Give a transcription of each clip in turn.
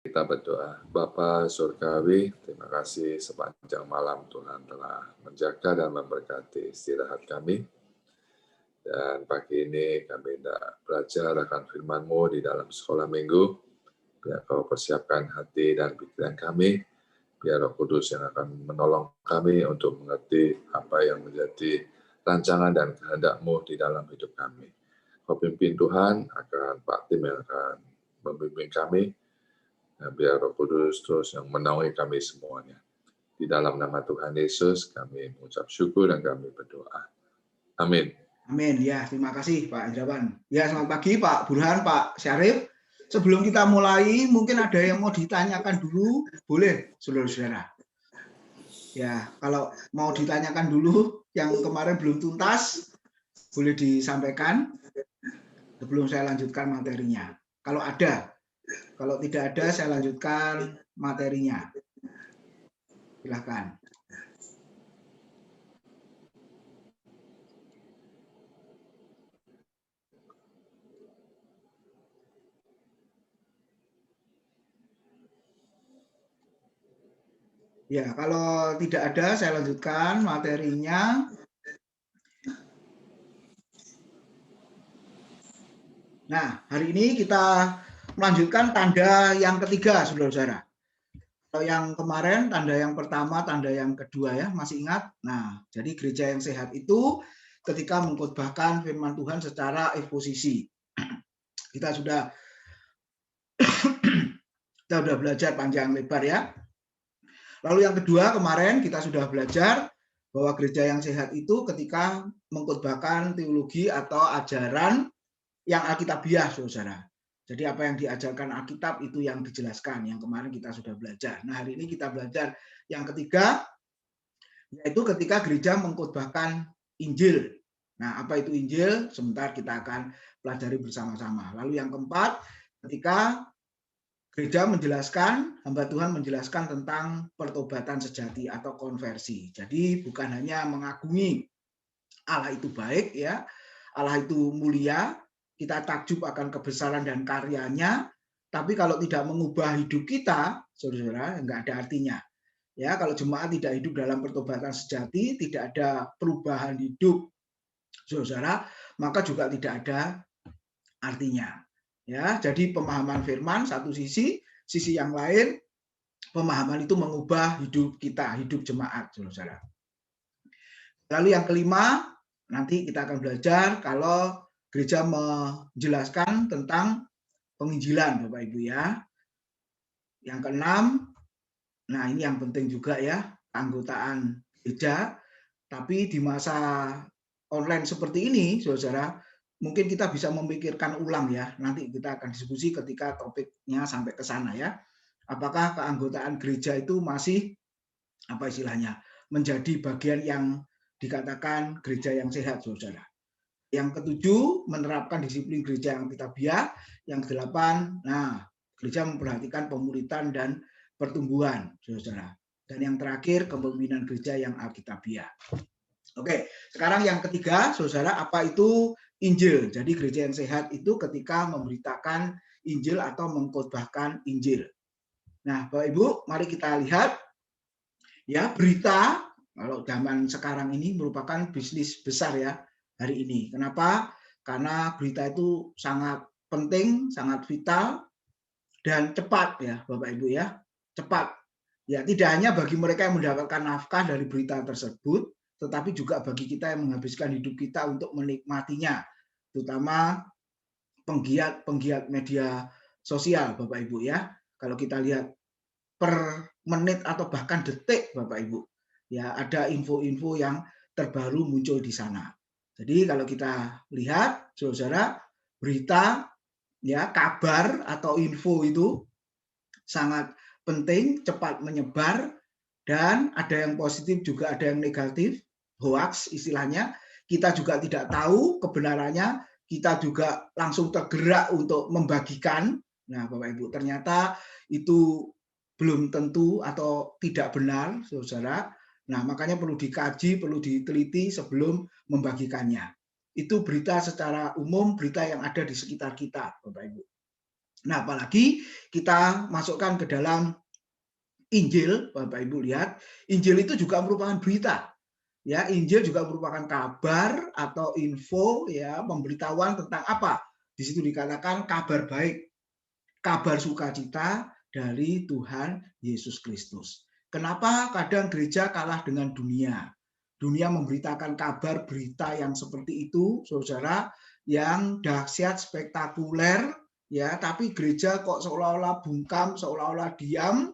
Kita berdoa. Bapa Surgawi, terima kasih sepanjang malam Tuhan telah menjaga dan memberkati istirahat kami. Dan pagi ini kami hendak belajar akan firman-Mu di dalam sekolah minggu. Biar Kau persiapkan hati dan pikiran kami. Biar Roh Kudus yang akan menolong kami untuk mengerti apa yang menjadi rancangan dan kehendak-Mu di dalam hidup kami. Kau pimpin Tuhan akan Pak Tim yang akan membimbing kami. Dan biar Roh Kudus terus yang menaungi kami semuanya. Di dalam nama Tuhan Yesus kami mengucap syukur dan kami berdoa. Amin. Amin. Ya, terima kasih Pak Indrawan. Ya, selamat pagi Pak Burhan, Pak Syarif. Sebelum kita mulai, mungkin ada yang mau ditanyakan dulu, boleh, saudara-saudara. Ya, kalau mau ditanyakan dulu, yang kemarin belum tuntas, boleh disampaikan sebelum saya lanjutkan materinya. Kalau ada, kalau tidak ada, saya lanjutkan materinya. Silakan. Ya, kalau tidak ada, saya lanjutkan materinya. Nah, hari ini kita melanjutkan tanda yang ketiga, saudara-saudara. Kalau yang kemarin, tanda yang pertama, tanda yang kedua ya, masih ingat? Nah, jadi gereja yang sehat itu ketika mengkhotbahkan firman Tuhan secara eksposisi. Kita sudah belajar panjang lebar ya. Lalu yang kedua kemarin kita sudah belajar bahwa gereja yang sehat itu ketika mengkhotbahkan teologi atau ajaran yang alkitabiah, saudara. Jadi apa yang diajarkan Alkitab itu yang dijelaskan, yang kemarin kita sudah belajar. Nah, hari ini kita belajar yang ketiga, yaitu ketika gereja mengkhotbahkan Injil. Nah, apa itu Injil? Sebentar kita akan pelajari bersama-sama. Lalu yang keempat, ketika gereja menjelaskan, hamba Tuhan menjelaskan tentang pertobatan sejati atau konversi. Jadi bukan hanya mengagumi Allah itu baik ya, Allah itu mulia, kita takjub akan kebesaran dan karyanya, tapi kalau tidak mengubah hidup kita, saudara-saudara, enggak ada artinya. Ya, kalau jemaat tidak hidup dalam pertobatan sejati, tidak ada perubahan hidup, saudara, maka juga tidak ada artinya. Ya, jadi pemahaman firman satu sisi yang lain pemahaman itu mengubah hidup kita, hidup jemaat, saudara. Lalu yang kelima, nanti kita akan belajar kalau gereja menjelaskan tentang penginjilan, Bapak Ibu ya. Yang keenam, nah ini yang penting juga ya, keanggotaan gereja. Tapi di masa online seperti ini, saudara, mungkin kita bisa memikirkan ulang ya. Nanti kita akan diskusi ketika topiknya sampai ke sana ya. Apakah keanggotaan gereja itu masih apa istilahnya menjadi bagian yang dikatakan gereja yang sehat, saudara. Yang ketujuh, menerapkan disiplin gereja yang alkitabiah. Yang kedelapan, nah, gereja memperhatikan pemuritan dan pertumbuhan, saudara. Dan yang terakhir, kepemimpinan gereja yang alkitabiah. Oke, sekarang yang ketiga, saudara, apa itu Injil? Jadi gereja yang sehat itu ketika memberitakan Injil atau mengkhotbahkan Injil. Nah, Bapak Ibu, mari kita lihat ya, berita kalau zaman sekarang ini merupakan bisnis besar ya hari ini. Kenapa? Karena berita itu sangat penting, sangat vital dan cepat ya, Bapak Ibu ya. Cepat. Ya, tidak hanya bagi mereka yang mendapatkan nafkah dari berita tersebut, tetapi juga bagi kita yang menghabiskan hidup kita untuk menikmatinya, terutama penggiat media sosial, Bapak Ibu ya. Kalau kita lihat per menit atau bahkan detik, Bapak Ibu, ya ada info-info yang terbaru muncul di sana. Jadi kalau kita lihat, saudara, berita, ya kabar atau info itu sangat penting, cepat menyebar, dan ada yang positif juga ada yang negatif, hoax istilahnya. Kita juga tidak tahu kebenarannya, kita juga langsung tergerak untuk membagikan. Nah, Bapak Ibu, ternyata itu belum tentu atau tidak benar, saudara. Nah, makanya perlu dikaji, perlu diteliti sebelum membagikannya. Itu berita secara umum, berita yang ada di sekitar kita, Bapak Ibu. Nah, apalagi kita masukkan ke dalam Injil, Bapak Ibu lihat, Injil itu juga merupakan berita. Ya, Injil juga merupakan kabar atau info, ya, pemberitahuan tentang apa? Di situ dikatakan kabar baik, kabar sukacita dari Tuhan Yesus Kristus. Kenapa kadang gereja kalah dengan dunia? Dunia memberitakan kabar berita yang seperti itu, saudara, yang dahsyat, spektakuler, ya, tapi gereja kok seolah-olah bungkam, seolah-olah diam,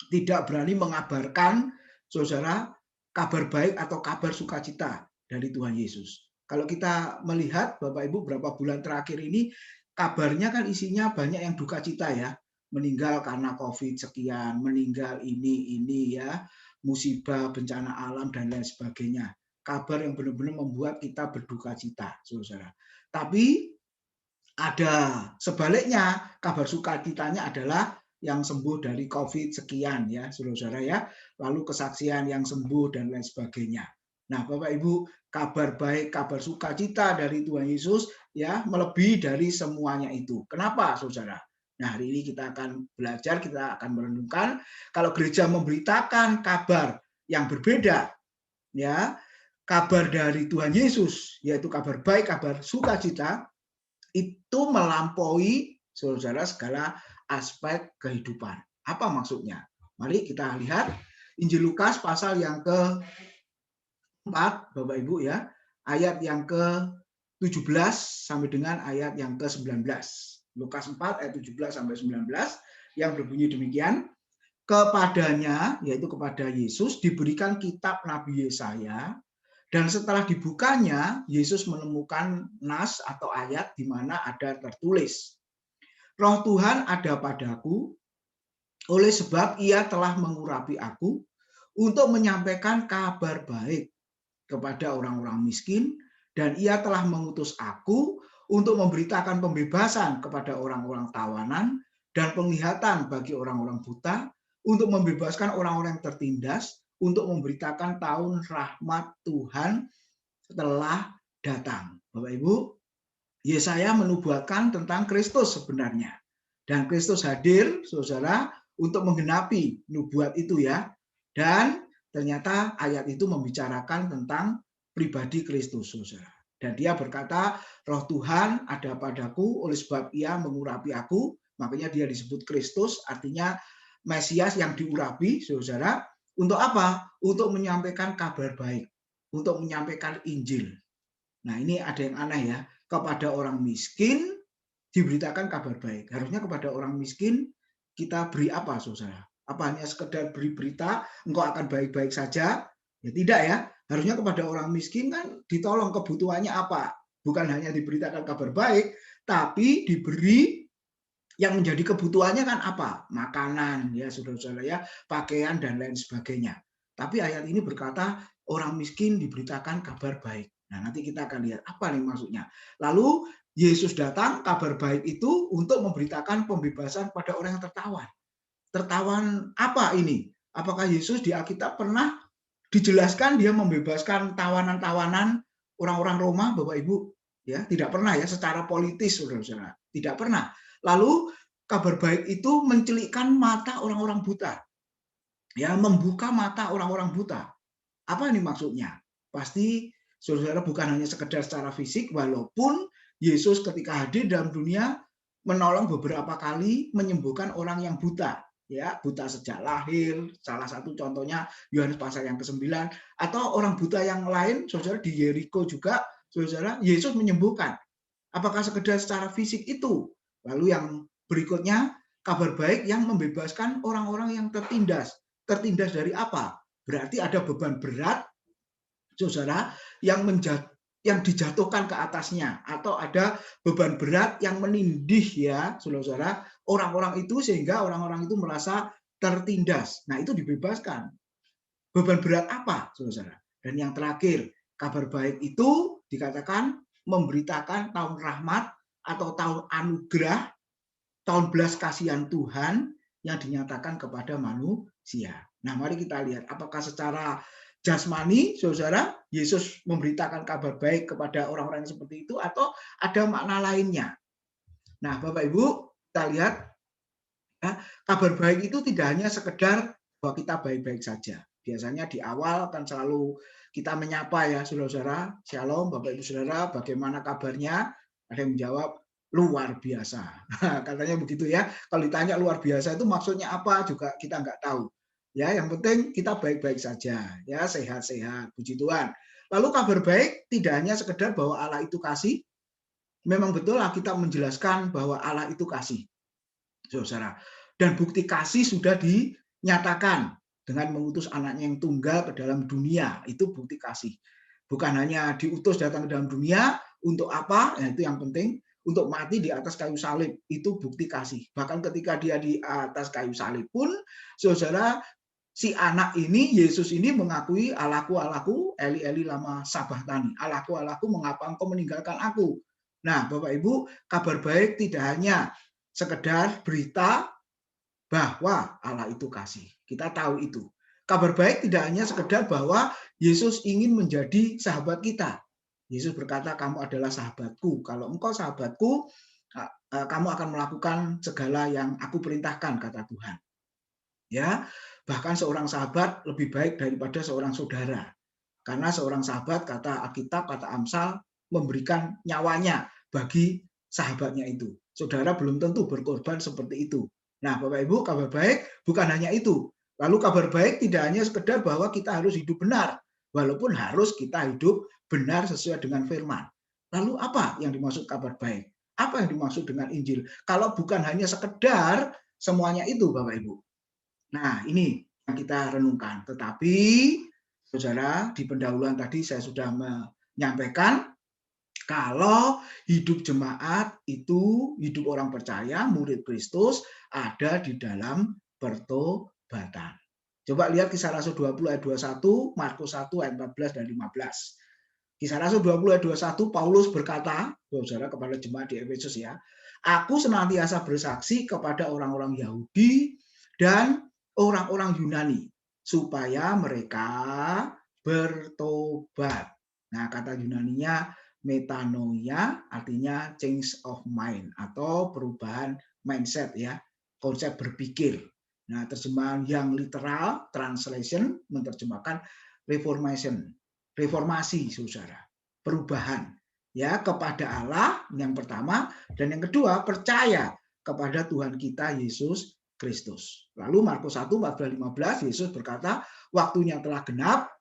tidak berani mengabarkan, saudara, kabar baik atau kabar sukacita dari Tuhan Yesus. Kalau kita melihat Bapak Ibu berapa bulan terakhir ini, kabarnya kan isinya banyak yang duka cita ya, meninggal karena COVID sekian, meninggal ini ya, musibah, bencana alam dan lain sebagainya. Kabar yang benar-benar membuat kita berduka cita, saudara. Tapi ada sebaliknya, kabar sukacitanya adalah yang sembuh dari COVID sekian ya, saudara-saudara ya, lalu kesaksian yang sembuh dan lain sebagainya. Nah, Bapak Ibu, kabar baik, kabar sukacita dari Tuhan Yesus ya melebihi dari semuanya itu. Kenapa, saudara? Nah, hari ini kita akan belajar, kita akan merenungkan kalau gereja memberitakan kabar yang berbeda ya, kabar dari Tuhan Yesus yaitu kabar baik, kabar sukacita, itu melampaui, saudara, segala aspek kehidupan. Apa maksudnya? Mari kita lihat Injil Lukas pasal yang ke-4, Bapak Ibu ya, ayat yang ke-17 sampai dengan ayat yang ke-19. Lukas 4 ayat 17 sampai 19 yang berbunyi demikian. Kepadanya, yaitu kepada Yesus, diberikan kitab Nabi Yesaya. Dan setelah dibukanya, Yesus menemukan nas atau ayat di mana ada tertulis, Roh Tuhan ada padaku, oleh sebab ia telah mengurapi aku untuk menyampaikan kabar baik kepada orang-orang miskin, dan ia telah mengutus aku untuk memberitakan pembebasan kepada orang-orang tawanan dan penglihatan bagi orang-orang buta, untuk membebaskan orang-orang yang tertindas, untuk memberitakan tahun rahmat Tuhan telah datang. Bapak Ibu, Yesaya menubuatkan tentang Kristus sebenarnya. Dan Kristus hadir, saudara, untuk menggenapi nubuat itu ya. Dan ternyata ayat itu membicarakan tentang pribadi Kristus, saudara. Dan dia berkata, Roh Tuhan ada padaku, oleh sebab ia mengurapi aku. Makanya dia disebut Kristus, artinya Mesias yang diurapi, saudara. Untuk apa? Untuk menyampaikan kabar baik, untuk menyampaikan Injil. Nah, ini ada yang aneh ya. Kepada orang miskin diberitakan kabar baik. Harusnya kepada orang miskin kita beri apa, saudara? Apa hanya sekedar beri berita, engkau akan baik-baik saja? Ya tidak ya. Harusnya kepada orang miskin kan ditolong kebutuhannya apa? Bukan hanya diberitakan kabar baik, tapi diberi yang menjadi kebutuhannya kan apa? Makanan, ya saudara-saudara ya, pakaian dan lain sebagainya. Tapi ayat ini berkata orang miskin diberitakan kabar baik. Nah, nanti kita akan lihat apa nih maksudnya. Lalu Yesus datang, kabar baik itu untuk memberitakan pembebasan pada orang yang tertawan. Tertawan apa ini? Apakah Yesus di Alkitab pernah dijelaskan dia membebaskan tawanan-tawanan orang-orang Roma, Bapak Ibu? Ya, tidak pernah ya secara politis, saudara-saudara. Tidak pernah. Lalu kabar baik itu mencelikkan mata orang-orang buta. Ya, membuka mata orang-orang buta. Apa ini maksudnya? Pasti saudara bukan hanya sekedar secara fisik, walaupun Yesus ketika hadir dalam dunia menolong beberapa kali menyembuhkan orang yang buta, ya, buta sejak lahir, salah satu contohnya Yohanes pasal yang ke-9, atau orang buta yang lain, saudara, di Yeriko juga, saudara, Yesus menyembuhkan. Apakah sekedar secara fisik itu? Lalu yang berikutnya, kabar baik yang membebaskan orang-orang yang tertindas. Tertindas dari apa? Berarti ada beban berat, saudara, yang dijatuhkan ke atasnya, atau ada beban berat yang menindih ya, saudara, orang-orang itu sehingga orang-orang itu merasa tertindas. Nah, itu dibebaskan. Beban berat apa, saudara? Dan yang terakhir, kabar baik itu dikatakan memberitakan tahun rahmat atau tahun anugerah, tahun belas kasihan Tuhan yang dinyatakan kepada manusia. Nah, mari kita lihat apakah secara jasmani, saudara, Yesus memberitakan kabar baik kepada orang-orang yang seperti itu, atau ada makna lainnya. Nah, Bapak Ibu, kita lihat ya, kabar baik itu tidak hanya sekedar bahwa kita baik-baik saja. Biasanya di awal kan selalu kita menyapa ya saudara-saudara, shalom Bapak Ibu Saudara, bagaimana kabarnya? Ada yang menjawab luar biasa. Katanya begitu ya. Kalau ditanya luar biasa itu maksudnya apa juga kita nggak tahu. Ya, yang penting kita baik-baik saja, ya sehat-sehat, puji Tuhan. Lalu kabar baik tidak hanya sekedar bahwa Allah itu kasih. Memang betul lah kita menjelaskan bahwa Allah itu kasih, saudara. Dan bukti kasih sudah dinyatakan dengan mengutus anaknya yang tunggal ke dalam dunia. Itu bukti kasih. Bukan hanya diutus datang ke dalam dunia, untuk apa? Nah, itu yang penting. Untuk mati di atas kayu salib. Itu bukti kasih. Bahkan ketika dia di atas kayu salib pun, saudara, si anak ini, Yesus ini mengakui, Allahku, Allahku, Eli, Eli, lama sabachthani. Allahku, Allahku, mengapa engkau meninggalkan aku? Nah, Bapak Ibu, kabar baik tidak hanya sekedar berita bahwa Allah itu kasih. Kita tahu itu. Kabar baik tidak hanya sekedar bahwa Yesus ingin menjadi sahabat kita. Yesus berkata, kamu adalah sahabatku. Kalau engkau sahabatku, kamu akan melakukan segala yang aku perintahkan, kata Tuhan. Ya, bahkan seorang sahabat lebih baik daripada seorang saudara. Karena seorang sahabat, kata Alkitab, kata Amsal, memberikan nyawanya bagi sahabatnya itu. Saudara belum tentu berkorban seperti itu. Nah, Bapak Ibu, kabar baik bukan hanya itu. Lalu kabar baik tidak hanya sekedar bahwa kita harus hidup benar, walaupun harus kita hidup benar sesuai dengan firman. Lalu apa yang dimaksud kabar baik? Apa yang dimaksud dengan Injil? Kalau bukan hanya sekedar semuanya itu, Bapak Ibu. Nah, ini yang kita renungkan. Tetapi, saudara, di pendahuluan tadi saya sudah menyampaikan, kalau hidup jemaat itu, hidup orang percaya, murid Kristus, ada di dalam pertobatan. Coba lihat Kisah Rasul 20 ayat 21, Markus 1 ayat 14 dan 15. Kisah Rasul 20 ayat 21, Paulus berkata, saudara, kepada jemaat di Efesus ya, aku senantiasa bersaksi kepada orang-orang Yahudi dan orang-orang Yunani, supaya mereka bertobat. Nah, kata Yunaninya metanoia, artinya change of mind atau perubahan mindset ya, konsep berpikir. Nah, terjemahan yang literal, translation, menerjemahkan reformation, reformasi, saudara, perubahan ya kepada Allah yang pertama, dan yang kedua percaya kepada Tuhan kita Yesus Kristus. Lalu Markus 1, 14-15, Yesus berkata, waktunya telah genap,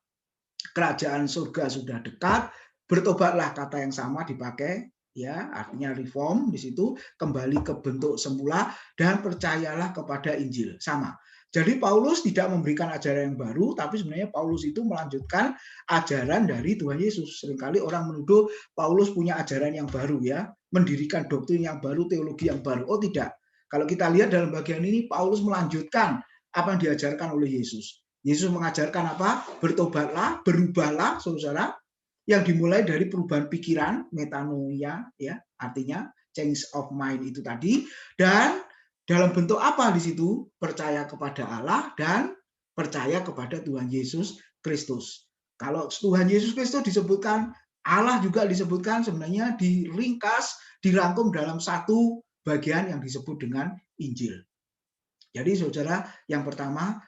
kerajaan surga sudah dekat, bertobatlah, kata yang sama dipakai, ya artinya reform di situ, kembali ke bentuk semula dan percayalah kepada Injil, sama. Jadi Paulus tidak memberikan ajaran yang baru, tapi sebenarnya Paulus itu melanjutkan ajaran dari Tuhan Yesus. Seringkali orang menuduh Paulus punya ajaran yang baru ya, mendirikan doktrin yang baru, teologi yang baru. Oh tidak. Kalau kita lihat dalam bagian ini, Paulus melanjutkan apa yang diajarkan oleh Yesus. Yesus mengajarkan apa? Bertobatlah, berubahlah, saudara, yang dimulai dari perubahan pikiran, metanoia, ya, artinya change of mind itu tadi, dan dalam bentuk apa di situ? Percaya kepada Allah dan percaya kepada Tuhan Yesus Kristus. Kalau Tuhan Yesus Kristus disebutkan, Allah juga disebutkan, sebenarnya diringkas, dirangkum dalam satu bagian yang disebut dengan Injil. Jadi saudara, yang pertama,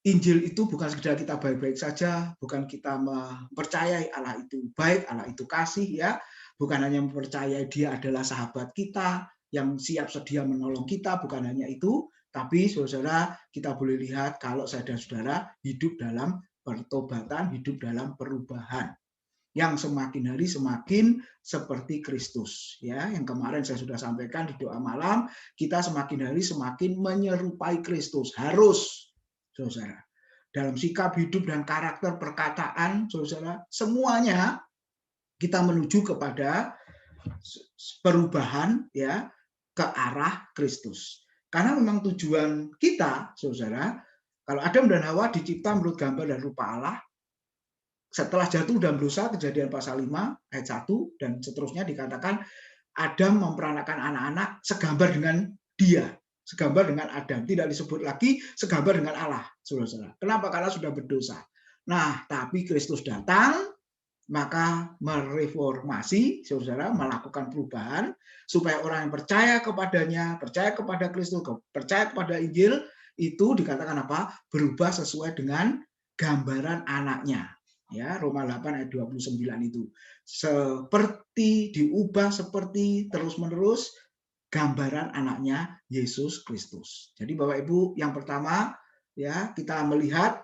Injil itu bukan sekedar kita baik-baik saja, bukan kita mempercayai Allah itu baik, Allah itu kasih ya, bukan hanya mempercayai dia adalah sahabat kita yang siap sedia menolong kita, bukan hanya itu, tapi saudara kita boleh lihat kalau saya dan saudara hidup dalam pertobatan, hidup dalam perubahan yang semakin hari semakin seperti Kristus ya, yang kemarin saya sudah sampaikan di doa malam, kita semakin hari semakin menyerupai Kristus, harus saudara, dalam sikap hidup dan karakter perkataan, saudara, semuanya kita menuju kepada perubahan ya ke arah Kristus. Karena memang tujuan kita, saudara, kalau Adam dan Hawa dicipta menurut gambar dan rupa Allah, setelah jatuh dan dosa, Kejadian pasal 5 ayat 1 dan seterusnya dikatakan Adam memperanakan anak-anak segambar dengan dia, segambar dengan Adam, tidak disebut lagi segambar dengan Allah, saudara-saudara. Kenapa? Karena sudah berdosa. Nah, tapi Kristus datang, maka mereformasi, saudara, melakukan perubahan supaya orang yang percaya kepadanya, percaya kepada Kristus, percaya kepada Injil, itu dikatakan apa? Berubah sesuai dengan gambaran anaknya. Ya, Roma 8 ayat 29 itu. Seperti diubah seperti terus-menerus gambaran anaknya Yesus Kristus. Jadi Bapak Ibu, yang pertama ya, kita melihat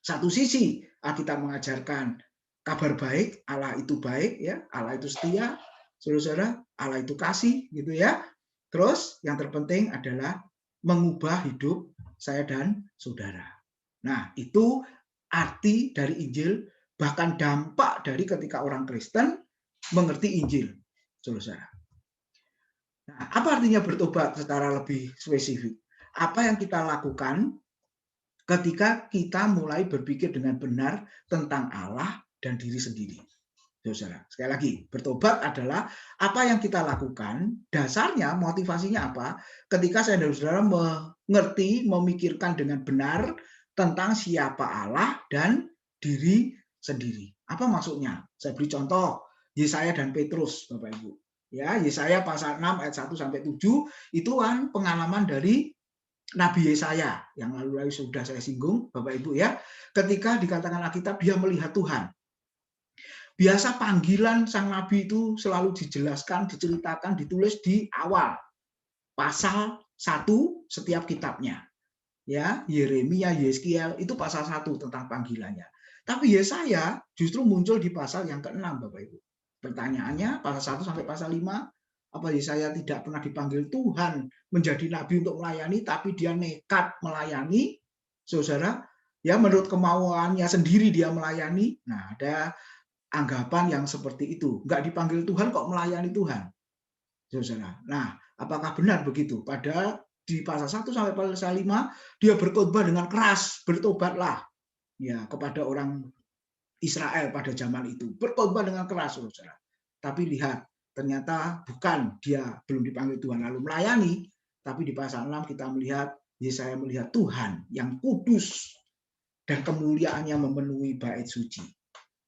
satu sisi Alkitab mengajarkan kabar baik, Allah itu baik ya, Allah itu setia, saudara-saudara, Allah itu kasih gitu ya. Terus yang terpenting adalah mengubah hidup saya dan saudara. Nah, itu arti dari Injil, bahkan dampak dari ketika orang Kristen mengerti Injil, saudara-saudara. Nah, apa artinya bertobat secara lebih spesifik? Apa yang kita lakukan ketika kita mulai berpikir dengan benar tentang Allah dan diri sendiri. Saudara, sekali lagi, bertobat adalah apa yang kita lakukan, dasarnya, motivasinya apa? Ketika saya dan saudara mengerti, memikirkan dengan benar tentang siapa Allah dan diri sendiri. Apa maksudnya? Saya beri contoh, Yesaya dan Petrus, Bapak Ibu. Ya, Yesaya pasal 6 ayat 1 sampai 7 itu kan pengalaman dari Nabi Yesaya yang lalu sudah saya singgung, Bapak Ibu ya. Ketika dikatakan Alkitab dia melihat Tuhan. Biasa panggilan sang nabi itu selalu dijelaskan, diceritakan, ditulis di awal pasal 1 setiap kitabnya. Ya, Yeremia, Yeskiel itu pasal 1 tentang panggilannya. Tapi Yesaya justru muncul di pasal yang ke-6, Bapak Ibu. Pertanyaannya pasal 1 sampai pasal 5, apa Yesaya tidak pernah dipanggil Tuhan menjadi nabi untuk melayani, tapi dia nekat melayani, saudara, ya menurut kemauannya sendiri dia melayani. Nah, ada anggapan yang seperti itu. Enggak dipanggil Tuhan kok melayani Tuhan, saudara. Nah, apakah benar begitu? Padahal di pasal 1 sampai pasal 5 dia berkhotbah dengan keras, bertobatlah ya kepada orang Israel pada zaman itu. Berkhotbah dengan keras, saudara. Tapi lihat, ternyata bukan dia belum dipanggil Tuhan lalu melayani, tapi di pasal 6 kita melihat Yesaya melihat Tuhan yang kudus dan kemuliaannya memenuhi bait suci.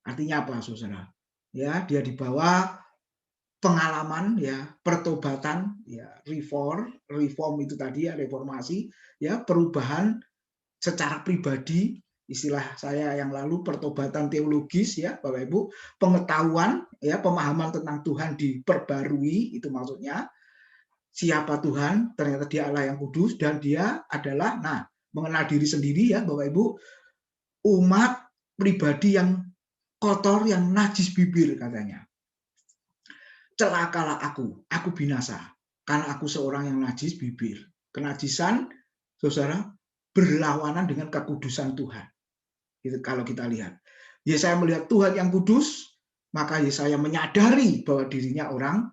Artinya apa, saudara? Ya, dia dibawa pengalaman ya, pertobatan ya, reform itu tadi ya, reformasi ya, perubahan secara pribadi, istilah saya yang lalu pertobatan teologis ya, Bapak Ibu, pengetahuan ya, pemahaman tentang Tuhan diperbarui, itu maksudnya siapa Tuhan, ternyata dia Allah yang kudus dan dia adalah mengenal diri sendiri ya, Bapak Ibu, umat pribadi yang kotor, yang najis bibir katanya. Celakalah aku binasa, karena aku seorang yang najis bibir. Kenajisan, saudara, berlawanan dengan kekudusan Tuhan. Itu kalau kita lihat. Yesaya melihat Tuhan yang kudus, maka Yesaya menyadari bahwa dirinya orang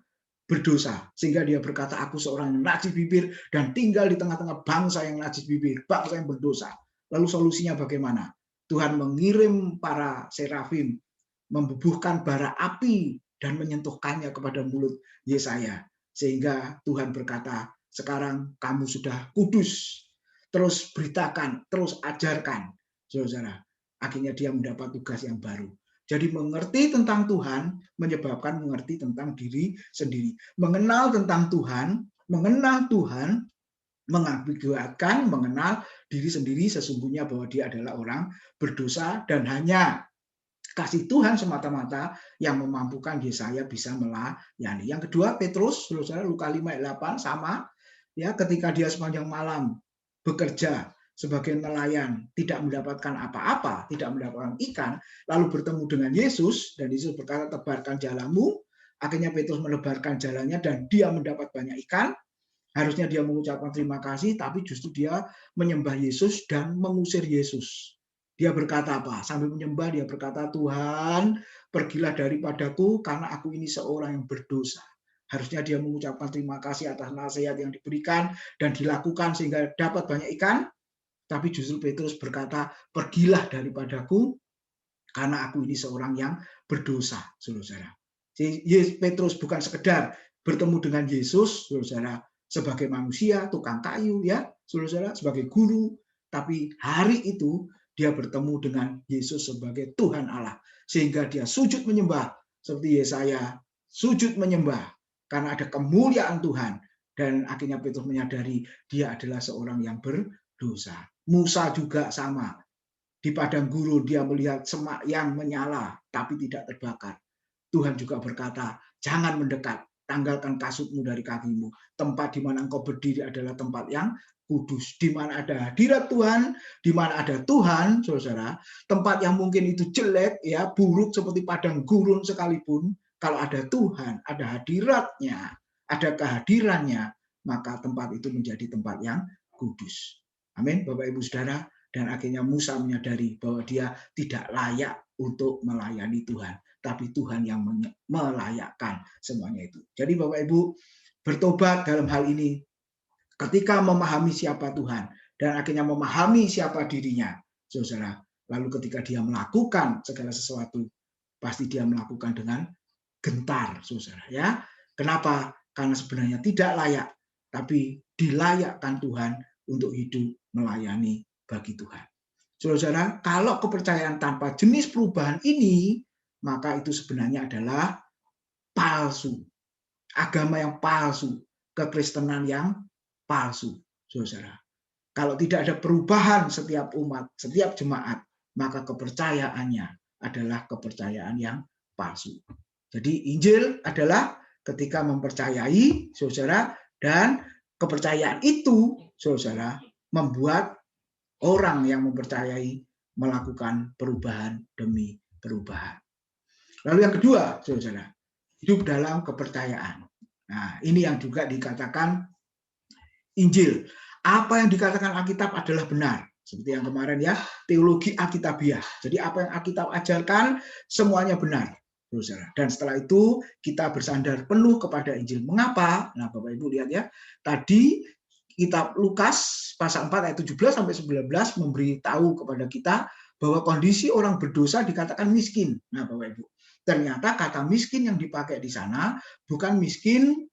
berdosa. Sehingga dia berkata, aku seorang yang najis bibir dan tinggal di tengah-tengah bangsa yang najis bibir, bangsa yang berdosa. Lalu solusinya bagaimana? Tuhan mengirim para serafim, membubuhkan bara api dan menyentuhkannya kepada mulut Yesaya. Sehingga Tuhan berkata, sekarang kamu sudah kudus. Terus beritakan, terus ajarkan. Saudara, akhirnya dia mendapat tugas yang baru. Jadi mengerti tentang Tuhan menyebabkan mengerti tentang diri sendiri. Mengenal tentang Tuhan, mengenal Tuhan, mengakibatkan mengenal diri sendiri sesungguhnya bahwa dia adalah orang berdosa dan hanya kasih Tuhan semata-mata yang memampukan Yesaya bisa melayani. Yang kedua, Petrus, saudara, Lukas 5 ayat 8 sama ya, ketika dia sepanjang malam bekerja sebagai nelayan, tidak mendapatkan apa-apa, tidak mendapatkan ikan, lalu bertemu dengan Yesus dan Yesus berkata, tebarkan jalamu. Akhirnya Petrus melebarkan jalannya dan dia mendapat banyak ikan. Harusnya dia mengucapkan terima kasih, tapi justru dia menyembah Yesus dan mengusir Yesus. Dia berkata apa? Sambil menyembah dia berkata, Tuhan, pergilah daripadaku karena aku ini seorang yang berdosa. Harusnya dia mengucapkan terima kasih atas nasihat yang diberikan dan dilakukan sehingga dapat banyak ikan. Tapi justru Petrus berkata, pergilah daripadaku karena aku ini seorang yang berdosa, saudara. Petrus bukan sekedar bertemu dengan Yesus, saudara, sebagai manusia, tukang kayu, ya, saudara, sebagai guru. Tapi hari itu dia bertemu dengan Yesus sebagai Tuhan Allah. Sehingga dia sujud menyembah seperti Yesaya sujud menyembah karena ada kemuliaan Tuhan. Dan akhirnya Petrus menyadari dia adalah seorang yang berdosa. Musa juga sama. Di padang gurun dia melihat semak yang menyala tapi tidak terbakar. Tuhan juga berkata, jangan mendekat, tanggalkan kasutmu dari kakimu. Tempat di mana engkau berdiri adalah tempat yang kudus. Di mana ada hadirat Tuhan, di mana ada Tuhan, saudara, tempat yang mungkin itu jelek, ya buruk seperti padang gurun sekalipun, kalau ada Tuhan, ada hadiratnya, ada kehadirannya, maka tempat itu menjadi tempat yang kudus. Amin, Bapak Ibu Saudara. Dan akhirnya Musa menyadari bahwa dia tidak layak untuk melayani Tuhan, tapi Tuhan yang melayakkan semuanya itu. Jadi Bapak Ibu, bertobat dalam hal ini ketika memahami siapa Tuhan dan akhirnya memahami siapa dirinya, saudara. Lalu ketika dia melakukan segala sesuatu, pasti dia melakukan dengan gentar, saudara. Ya, kenapa? Karena sebenarnya tidak layak, tapi dilayakkan Tuhan untuk hidup melayani bagi Tuhan. Saudara, kalau kepercayaan tanpa jenis perubahan ini, maka itu sebenarnya adalah palsu. Agama yang palsu, kekristenan yang palsu, saudara. Kalau tidak ada perubahan setiap umat, setiap jemaat, maka kepercayaannya adalah kepercayaan yang palsu. Jadi Injil adalah ketika mempercayai, saudara, dan kepercayaan itu, saudara, membuat orang yang mempercayai melakukan perubahan demi perubahan. Lalu yang kedua, saudara, hidup dalam kepercayaan. Nah, ini yang juga dikatakan Injil. Apa yang dikatakan Alkitab adalah benar. Seperti yang kemarin ya, teologi Alkitabiah. Jadi apa yang Alkitab ajarkan, semuanya benar, saudara. Dan setelah itu kita bersandar penuh kepada Injil. Mengapa? Nah, Bapak Ibu lihat ya, tadi kitab Lukas pasal 4 ayat 17 sampai 19 memberitahu kepada kita bahwa kondisi orang berdosa dikatakan miskin. Nah, Bapak Ibu, ternyata kata miskin yang dipakai di sana bukan miskin,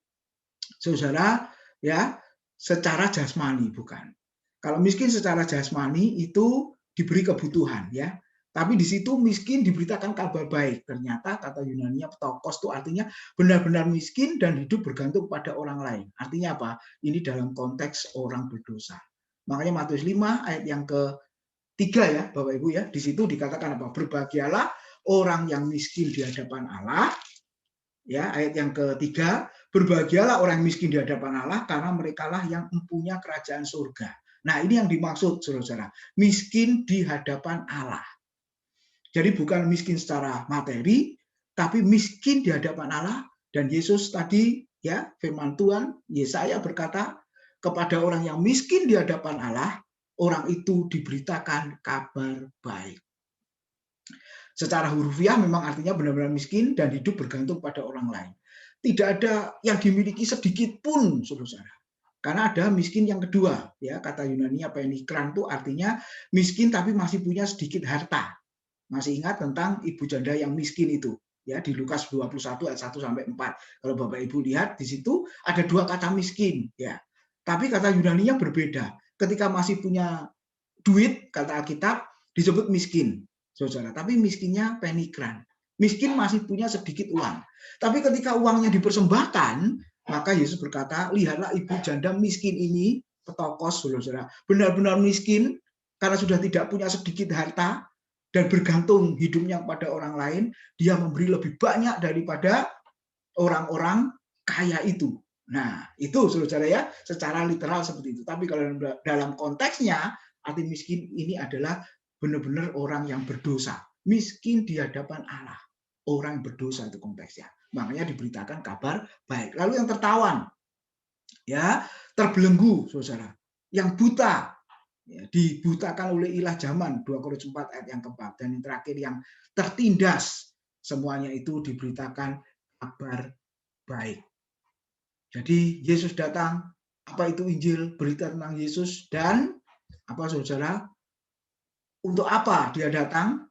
saudara, ya, secara jasmani, bukan. Kalau miskin secara jasmani itu diberi kebutuhan, ya. Tapi di situ miskin diberitakan kabar baik. Ternyata kata Yunani ptokos itu artinya benar-benar miskin dan hidup bergantung pada orang lain. Artinya apa? Ini dalam konteks orang berdosa. Makanya Matius 5 ayat yang ke-3 ya, Bapak Ibu ya. Di situ dikatakan apa? Berbahagialah orang yang miskin di hadapan Allah. Ya, ayat yang ke-3, berbahagialah orang yang miskin di hadapan Allah karena merekalah yang mempunyai kerajaan surga. Nah, ini yang dimaksud, saudara-saudara. Miskin di hadapan Allah. Jadi bukan miskin secara materi, tapi miskin di hadapan Allah. Dan Yesus tadi, ya, firman Tuhan, Yesaya berkata, kepada orang yang miskin di hadapan Allah, orang itu diberitakan kabar baik. Secara hurufiah memang artinya benar-benar miskin dan hidup bergantung pada orang lain. Tidak ada yang dimiliki sedikit pun, saudara. Karena ada miskin yang kedua, ya, kata Yunani penikran itu artinya miskin tapi masih punya sedikit harta. Masih ingat tentang ibu janda yang miskin itu, ya, di Lukas 21 ayat 1 sampai 4. Kalau Bapak Ibu lihat di situ ada dua kata miskin, ya. Tapi kata Yunani-nya berbeda. Ketika masih punya duit, kata Alkitab disebut miskin, saudara. Tapi miskinnya penikran. Miskin masih punya sedikit uang. Tapi ketika uangnya dipersembahkan, maka Yesus berkata, lihatlah ibu janda miskin ini, petokos, saudara, benar-benar miskin karena sudah tidak punya sedikit harta dan bergantung hidupnya kepada orang lain, dia memberi lebih banyak daripada orang-orang kaya itu. Nah, itu saudara ya, secara literal seperti itu. Tapi kalau dalam konteksnya, arti miskin ini adalah benar-benar orang yang berdosa. Miskin di hadapan Allah. Orang berdosa itu konteksnya. Makanya diberitakan kabar baik. Lalu yang tertawan, ya, terbelenggu, saudara. Yang buta, ya, dibutakan oleh ilah zaman, 2 Korintus 4 ayat yang ke-4. Dan yang terakhir yang tertindas, semuanya itu diberitakan kabar baik. Jadi Yesus datang, apa itu Injil, berita tentang Yesus, dan apa saudara, untuk apa dia datang,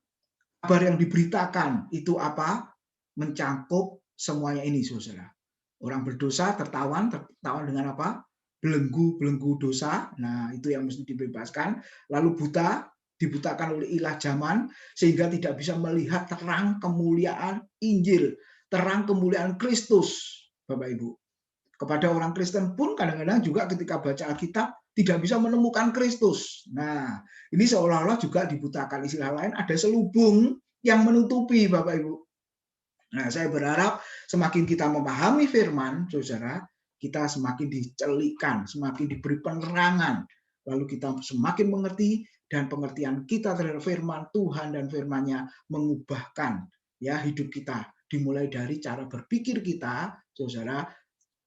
kabar yang diberitakan itu apa, mencangkup semuanya ini, saudara. Orang berdosa tertawan dengan apa? Belenggu dosa. Nah, itu yang mesti dibebaskan. Lalu buta dibutakan oleh ilah zaman, sehingga tidak bisa melihat terang kemuliaan Injil, terang kemuliaan Kristus, Bapak Ibu. Kepada orang Kristen pun kadang-kadang juga ketika baca Alkitab tidak bisa menemukan Kristus. Nah, ini seolah-olah juga dibutakan, istilah lain ada selubung yang menutupi, Bapak Ibu. Nah, saya berharap semakin kita memahami firman, saudara, kita semakin dicelikkan, semakin diberi penerangan, lalu kita semakin mengerti, dan pengertian kita terhadap firman Tuhan dan firman-Nya mengubahkan ya hidup kita, dimulai dari cara berpikir kita, saudara,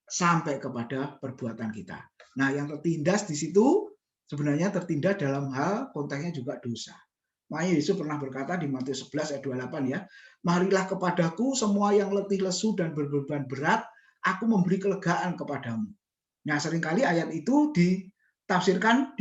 sampai kepada perbuatan kita. Nah, yang tertindas di situ sebenarnya tertindas dalam hal konteksnya juga dosa. Makanya Yesus pernah berkata di Matius 11 ayat 28 ya, marilah kepadaku semua yang letih lesu dan berbeban berat, aku memberi kelegaan kepadamu. Nah, seringkali ayat itu ditafsirkan,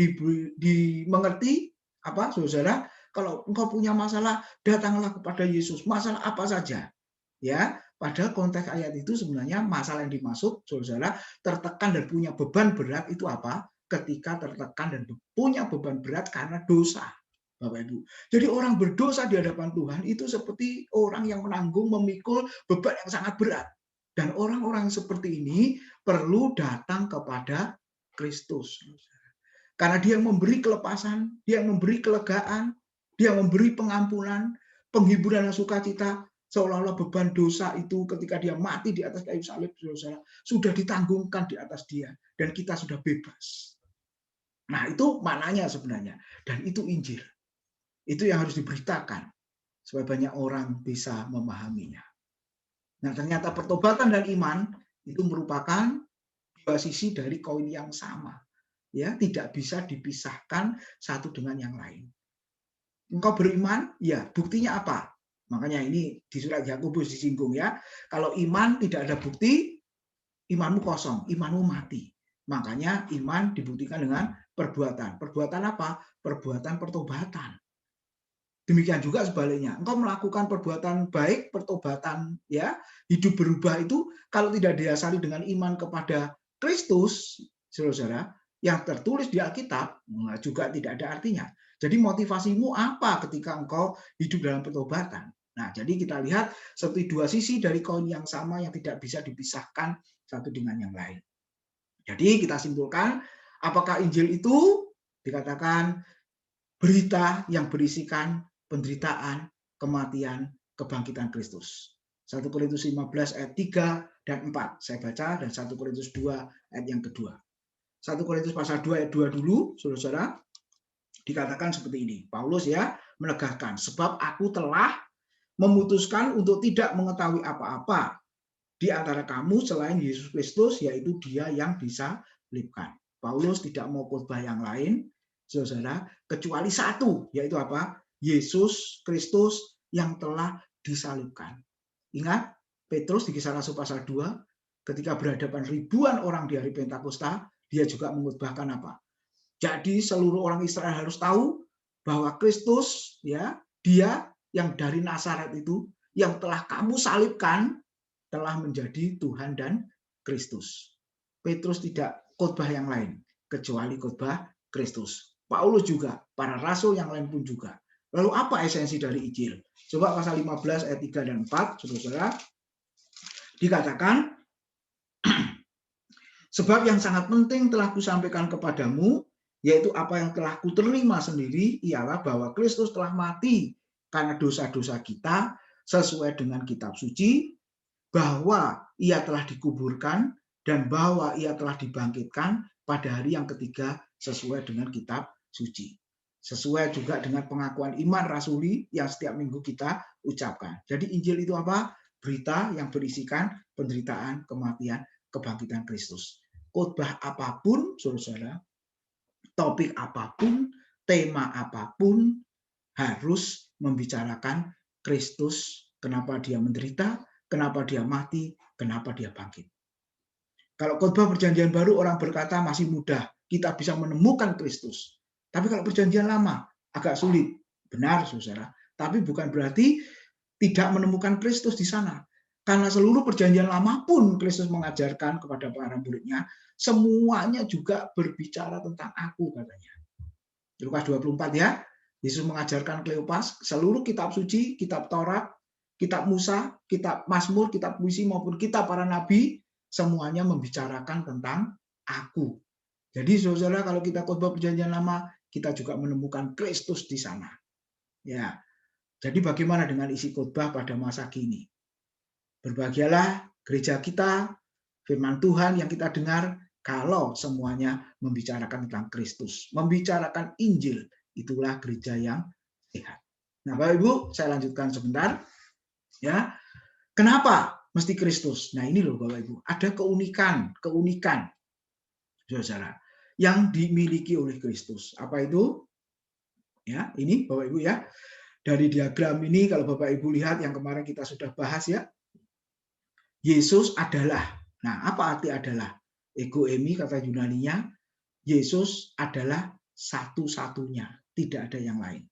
dimengerti apa, saudara? Kalau engkau punya masalah, datanglah kepada Yesus. Masalah apa saja, ya. Padahal konteks ayat itu sebenarnya masalah yang dimaksud, saudara, tertekan dan punya beban berat itu apa? Ketika tertekan dan punya beban berat karena dosa, Bapak Ibu. Jadi orang berdosa di hadapan Tuhan itu seperti orang yang menanggung, memikul beban yang sangat berat. Dan orang-orang seperti ini perlu datang kepada Kristus. Karena dia memberi kelepasan, dia memberi kelegaan, dia memberi pengampunan, penghiburan dan sukacita, seolah-olah beban dosa itu ketika dia mati di atas kayu salib, saudara, sudah ditanggungkan di atas dia, dan kita sudah bebas. Nah, itu maknanya sebenarnya, dan itu Injil. Itu yang harus diberitakan, supaya banyak orang bisa memahaminya. Nah, ternyata pertobatan dan iman itu merupakan dua sisi dari koin yang sama. Ya, tidak bisa dipisahkan satu dengan yang lain. Engkau beriman, ya, buktinya apa? Makanya ini di surat Yakobus disinggung ya. Kalau iman tidak ada bukti, imanmu kosong, imanmu mati. Makanya iman dibuktikan dengan perbuatan. Perbuatan apa? Perbuatan pertobatan. Demikian juga sebaliknya. Engkau melakukan perbuatan baik, pertobatan, ya, hidup berubah itu kalau tidak didasari dengan iman kepada Kristus, saudara, yang tertulis di Alkitab, juga tidak ada artinya. Jadi motivasimu apa ketika engkau hidup dalam pertobatan? Nah, jadi kita lihat seperti dua sisi dari koin yang sama yang tidak bisa dipisahkan satu dengan yang lain. Jadi kita simpulkan, apakah Injil itu dikatakan berita yang berisikan penderitaan, kematian, kebangkitan Kristus. 1 Korintus 15 ayat 3 dan 4. Saya baca, dan 1 Korintus 2 ayat yang kedua. 1 Korintus pasal 2 ayat 2 dulu, saudara-saudara, dikatakan seperti ini. Paulus ya menegaskan, sebab aku telah memutuskan untuk tidak mengetahui apa-apa di antara kamu selain Yesus Kristus, yaitu Dia yang disalibkan. Paulus tidak mau khotbah yang lain, saudara, kecuali satu, yaitu apa? Yesus Kristus yang telah disalibkan. Ingat, Petrus di Kisah Rasul pasal 2, ketika berhadapan ribuan orang di hari Pentakosta, dia juga mengkhotbahkan apa? Jadi seluruh orang Israel harus tahu bahwa Kristus, ya, Dia yang dari Nazaret itu, yang telah kamu salibkan, telah menjadi Tuhan dan Kristus. Petrus tidak khotbah yang lain kecuali khotbah Kristus. Paulus juga, para rasul yang lain pun juga. Lalu apa esensi dari Injil? Coba pasal 15 ayat 3 dan 4, saudara-saudara, dikatakan, sebab yang sangat penting telah kusampaikan kepadamu, yaitu apa yang telah kuterima sendiri, ialah bahwa Kristus telah mati karena dosa-dosa kita sesuai dengan kitab suci, bahwa ia telah dikuburkan, dan bahwa ia telah dibangkitkan pada hari yang ketiga sesuai dengan kitab suci. Sesuai juga dengan pengakuan iman rasuli yang setiap minggu kita ucapkan. Jadi Injil itu apa? Berita yang berisikan penderitaan, kematian, kebangkitan Kristus. Khotbah apapun, saudara-saudara, topik apapun, tema apapun, harus membicarakan Kristus, kenapa dia menderita, kenapa dia mati, kenapa dia bangkit. Kalau khotbah perjanjian baru, orang berkata masih mudah, kita bisa menemukan Kristus. Tapi kalau perjanjian lama, agak sulit. Benar, saudara. Tapi bukan berarti tidak menemukan Kristus di sana. Karena seluruh perjanjian lama pun Kristus mengajarkan kepada para muridnya, semuanya juga berbicara tentang aku, katanya. Lukas 24 ya. Yesus mengajarkan Kleopas, seluruh kitab suci, kitab Taurat, kitab Musa, kitab Mazmur, kitab puisi maupun kitab para nabi, semuanya membicarakan tentang aku. Jadi saudara, kalau kita khotbah perjanjian lama, kita juga menemukan Kristus di sana. Ya. Jadi bagaimana dengan isi khotbah pada masa kini? Berbahagialah gereja kita, firman Tuhan yang kita dengar, kalau semuanya membicarakan tentang Kristus, membicarakan Injil, itulah gereja yang sehat. Nah, Bapak Ibu, saya lanjutkan sebentar. Ya, kenapa mesti Kristus? Nah, ini loh Bapak Ibu, ada keunikan, saudara, yang dimiliki oleh Kristus. Apa itu? Ya, ini Bapak Ibu ya. Dari diagram ini, kalau Bapak Ibu lihat yang kemarin kita sudah bahas ya, Yesus adalah. Nah, apa arti adalah? Ego emi kata Yunaninya, Yesus adalah satu-satunya, tidak ada yang lain.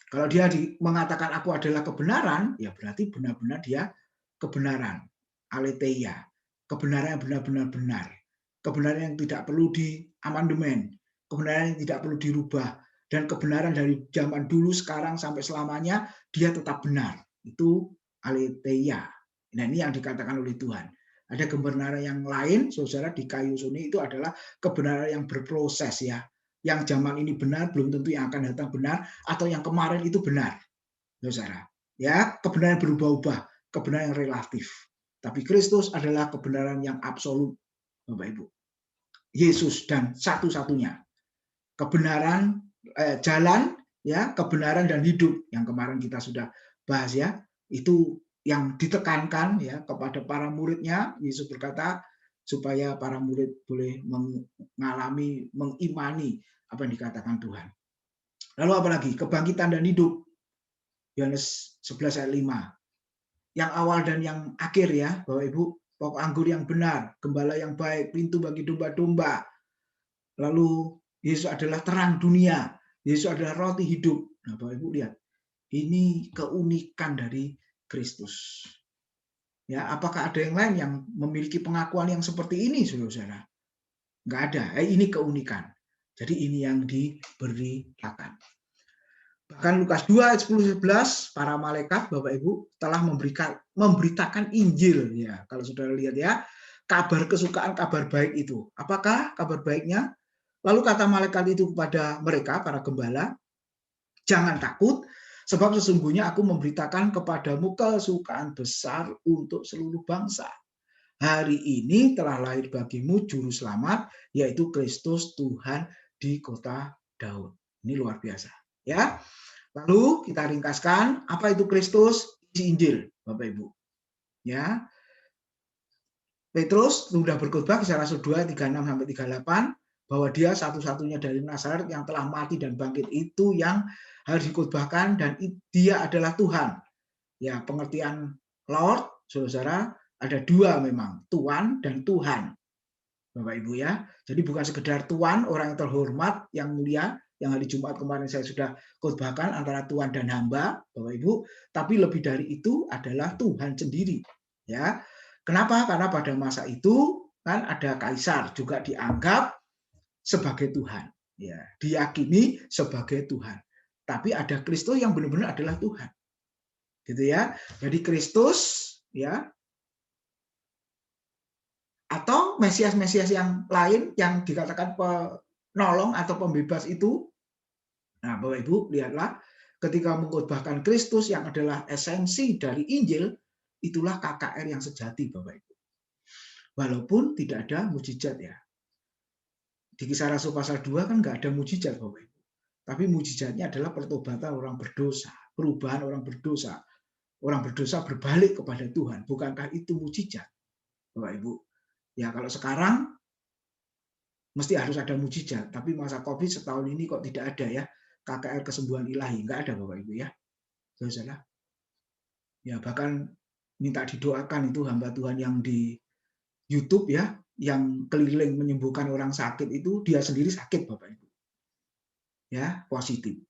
Kalau dia mengatakan aku adalah kebenaran, ya berarti benar-benar dia kebenaran, aletheia, kebenaran yang benar-benar benar, kebenaran yang tidak perlu diamandemen, kebenaran yang tidak perlu dirubah, dan kebenaran dari zaman dulu, sekarang, sampai selamanya, dia tetap benar. Itu aletheia. Nah, ini yang dikatakan oleh Tuhan. Ada kebenaran yang lain, saudara, di kayu suni itu adalah kebenaran yang berproses ya. Yang zaman ini benar, belum tentu yang akan datang benar, atau yang kemarin itu benar, saudara. Ya, kebenaran berubah-ubah, kebenaran yang relatif. Tapi Kristus adalah kebenaran yang absolut, Bapak Ibu. Yesus dan satu-satunya. Kebenaran, jalan, ya, kebenaran dan hidup yang kemarin kita sudah bahas ya. Itu yang ditekankan ya kepada para muridnya. Yesus berkata supaya para murid boleh mengalami, mengimani apa yang dikatakan Tuhan. Lalu apalagi? Kebangkitan dan hidup. Yohanes 11 ayat 5. Yang awal dan yang akhir ya, Bapak Ibu. Pokok anggur yang benar, gembala yang baik, pintu bagi domba-domba. Lalu Yesus adalah terang dunia. Yesus adalah roti hidup. Nah, Bapak Ibu lihat. Ini keunikan dari Kristus. Ya, apakah ada yang lain yang memiliki pengakuan yang seperti ini, saudara-saudara? Enggak ada. Ini keunikan. Jadi ini yang diberitakan. Bahkan Lukas 2 ayat 10-11, para malaikat Bapak Ibu telah memberitakan Injil ya. Kalau saudara lihat ya, kabar kesukaan, kabar baik itu. Apakah kabar baiknya? Lalu kata malaikat itu kepada mereka, para gembala, jangan takut, sebab sesungguhnya aku memberitakan kepadamu kesukaan besar untuk seluruh bangsa. Hari ini telah lahir bagimu juru selamat, yaitu Kristus Tuhan di kota Daud. Ini luar biasa. Ya. Lalu kita ringkaskan, apa itu Kristus? Isi Injil, Bapak Ibu. Ya. Petrus sudah berkhotbah Kisah Rasul 2 36-38 bahwa dia satu-satunya dari Nazaret yang telah mati dan bangkit, itu yang harus dikhotbahkan, dan dia adalah Tuhan. Ya, pengertian Lord, saudara, ada dua memang, Tuhan dan Tuhan. Bapak Ibu ya. Jadi bukan sekedar Tuhan, orang yang terhormat, yang mulia, yang hari Jumat kemarin saya sudah khotbahkan antara Tuhan dan hamba, Bapak Ibu, tapi lebih dari itu adalah Tuhan sendiri. Ya. Kenapa? Karena pada masa itu kan ada kaisar juga dianggap sebagai Tuhan, ya, diyakini sebagai Tuhan. Tapi ada Kristus yang benar-benar adalah Tuhan, gitu ya. Jadi Kristus, ya, atau Mesias-Mesias yang lain yang dikatakan penolong atau pembebas itu. Nah, Bapak Ibu lihatlah, ketika mengkhotbahkan Kristus yang adalah esensi dari Injil, itulah KKR yang sejati, Bapak Ibu. Walaupun tidak ada mujizat ya. Di Kisah Rasul pasal 2 kan nggak ada mujizat, Bapak Ibu. Tapi mujizatnya adalah pertobatan orang berdosa, perubahan orang berdosa. Orang berdosa berbalik kepada Tuhan. Bukankah itu mujizat, Bapak Ibu? Ya, kalau sekarang mesti harus ada mujizat. Tapi masa COVID setahun ini kok tidak ada ya. KKR kesembuhan ilahi. Nggak ada, Bapak Ibu ya. Saudara. Ya, bahkan minta didoakan itu hamba Tuhan yang di YouTube ya, yang keliling menyembuhkan orang sakit itu, dia sendiri sakit, Bapak Ibu. Ya, positif.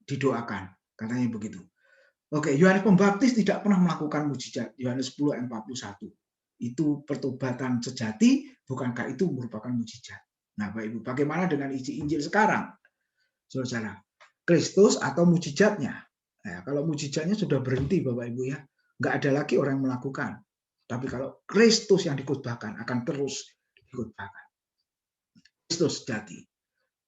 Didoakan, katanya begitu. Oke, Yohanes Pembaptis tidak pernah melakukan mujizat. Yohanes 10 ayat 41. Itu pertobatan sejati, bukankah itu merupakan mujizat? Nah, Bapak Ibu, bagaimana dengan isi Injil sekarang? Saudara, Kristus atau mujizatnya. Nah, kalau mujizatnya sudah berhenti Bapak Ibu ya, nggak ada lagi orang yang melakukan. Tapi kalau Kristus yang dikhotbahkan akan terus dikhotbahkan. Kristus sejati.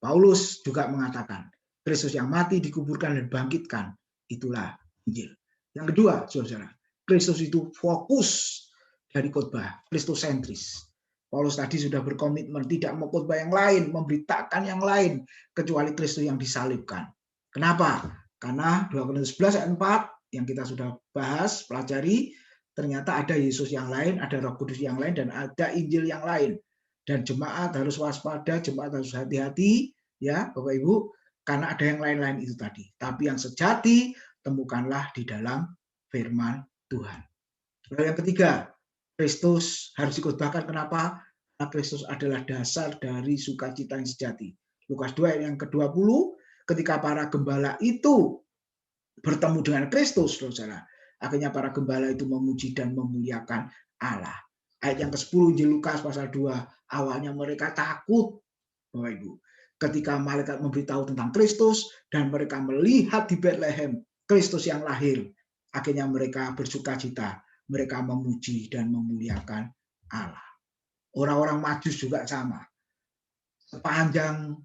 Paulus juga mengatakan, Kristus yang mati, dikuburkan, dan bangkitkan, itulah Injil. Yang kedua, saudara, Kristus itu fokus dari khotbah, Kristus sentris. Paulus tadi sudah berkomitmen tidak mau khotbah yang lain, memberitakan yang lain, kecuali Kristus yang disalibkan. Kenapa? Karena 2 Korintus 11 ayat 4 yang kita sudah bahas, pelajari, ternyata ada Yesus yang lain, ada Roh Kudus yang lain, dan ada Injil yang lain. Dan jemaat harus waspada, jemaat harus hati-hati, ya Bapak Ibu, karena ada yang lain-lain itu tadi. Tapi yang sejati, temukanlah di dalam firman Tuhan. Lalu yang ketiga, Kristus harus dikhotbahkan. Kenapa? Karena Kristus adalah dasar dari sukacita yang sejati. Lukas 2 ayat yang ke-20, ketika para gembala itu bertemu dengan Kristus, saudara, akhirnya para gembala itu memuji dan memuliakan Allah. Ayat yang ke-10 di Lukas pasal 2, awalnya mereka takut, Bapak Ibu, ketika malaikat memberitahu tentang Kristus dan mereka melihat di Bethlehem Kristus yang lahir, akhirnya mereka bersukacita, mereka memuji dan memuliakan Allah. Orang-orang Majus juga sama. Sepanjang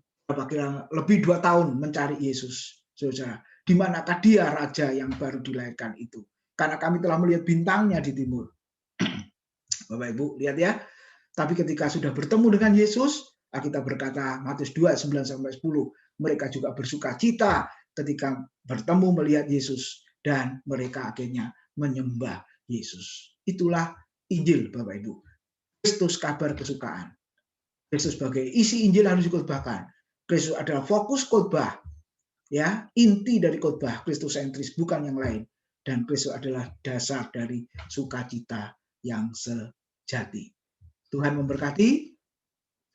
lebih 2 tahun mencari Yesus, saudara. Di manakah dia raja yang baru dilahirkan itu? Karena kami telah melihat bintangnya di timur. Bapak Ibu, lihat ya. Tapi ketika sudah bertemu dengan Yesus, kita berkata Matius 2, 9-10, mereka juga bersuka cita ketika bertemu melihat Yesus dan mereka akhirnya menyembah Yesus. Itulah Injil, Bapak Ibu. Kristus kabar kesukaan. Kristus sebagai isi Injil harus dikhotbahkan. Kristus adalah fokus khotbah. Ya, inti dari khotbah Kristus sentris, bukan yang lain. Dan Kristus adalah dasar dari sukacita yang sejati. Tuhan memberkati.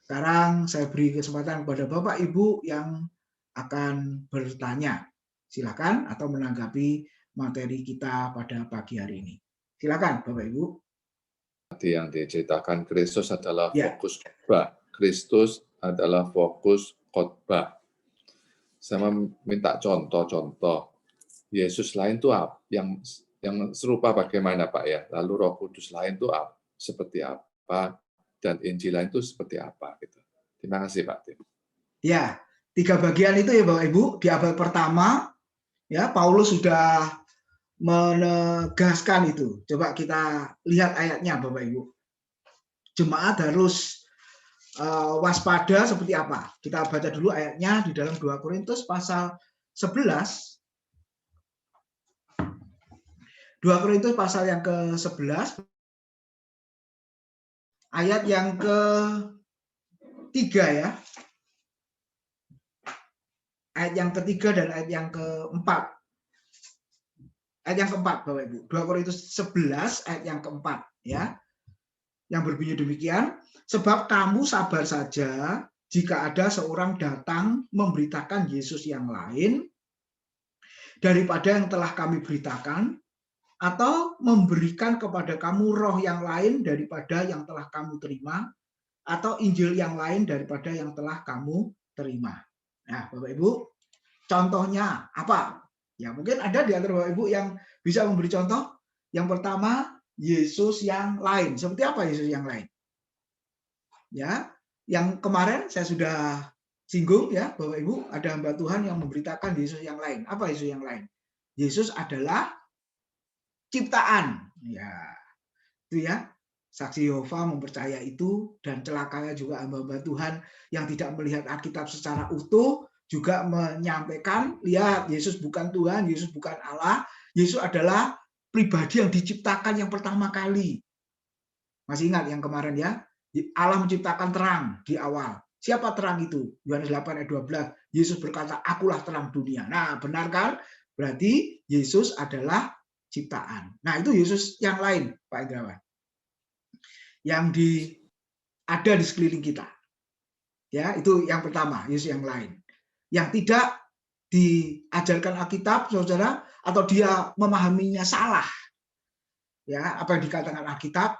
Sekarang saya beri kesempatan kepada Bapak Ibu yang akan bertanya. Silakan atau menanggapi materi kita pada pagi hari ini. Silakan Bapak Ibu. Tadi yang diceritakan, Kristus adalah Ya. fokus khotbah. Kristus adalah fokus khotbah. Saya minta contoh-contoh. Yesus lain tuh yang serupa bagaimana Pak ya? Lalu Roh Kudus lain tuh seperti apa? Dan Injil lain itu seperti apa gitu. Terima kasih Pak Tim. Ya, 3 bagian itu ya Bapak Ibu. Di abad pertama ya Paulus sudah menegaskan itu. Coba kita lihat ayatnya Bapak Ibu. Jemaat harus waspada seperti apa? Kita baca dulu ayatnya di dalam 2 Korintus pasal 11. 2 Korintus pasal yang ke-11 ayat yang ke-3 ya. Ayat yang ke-3 dan ayat yang ke-4. Ayat yang ke-4 Bapak Ibu. 2 Korintus 11 ayat yang ke-4 ya. Yang berbunyi demikian, sebab kamu sabar saja jika ada seorang datang memberitakan Yesus yang lain daripada yang telah kami beritakan, atau memberikan kepada kamu roh yang lain daripada yang telah kamu terima, atau Injil yang lain daripada yang telah kamu terima. Nah, Bapak Ibu, contohnya apa? Ya, mungkin ada di antara Bapak Ibu yang bisa memberi contoh. Yang pertama, Yesus yang lain. Seperti apa Yesus yang lain? Ya, yang kemarin saya sudah singgung ya, Bapak Ibu, ada hamba Tuhan yang memberitakan Yesus yang lain. Apa Yesus yang lain? Yesus adalah ciptaan. Ya, itu ya. Saksi Yehova mempercaya itu, dan celakanya juga hamba-hamba Tuhan yang tidak melihat Alkitab secara utuh juga menyampaikan, lihat Yesus bukan Tuhan, Yesus bukan Allah, Yesus adalah pribadi yang diciptakan yang pertama kali. Masih ingat yang kemarin ya? Allah menciptakan terang di awal. Siapa terang itu? Yohanes 8 ayat 12. Yesus berkata, akulah terang dunia. Nah, benar kan? Berarti Yesus adalah ciptaan. Nah, itu Yesus yang lain, Pak Indrawan. Yang ada di sekeliling kita. Ya, itu yang pertama, Yesus yang lain. Yang tidak diajarkan Alkitab, saudara, atau dia memahaminya salah. Ya, apa yang dikatakan Alkitab,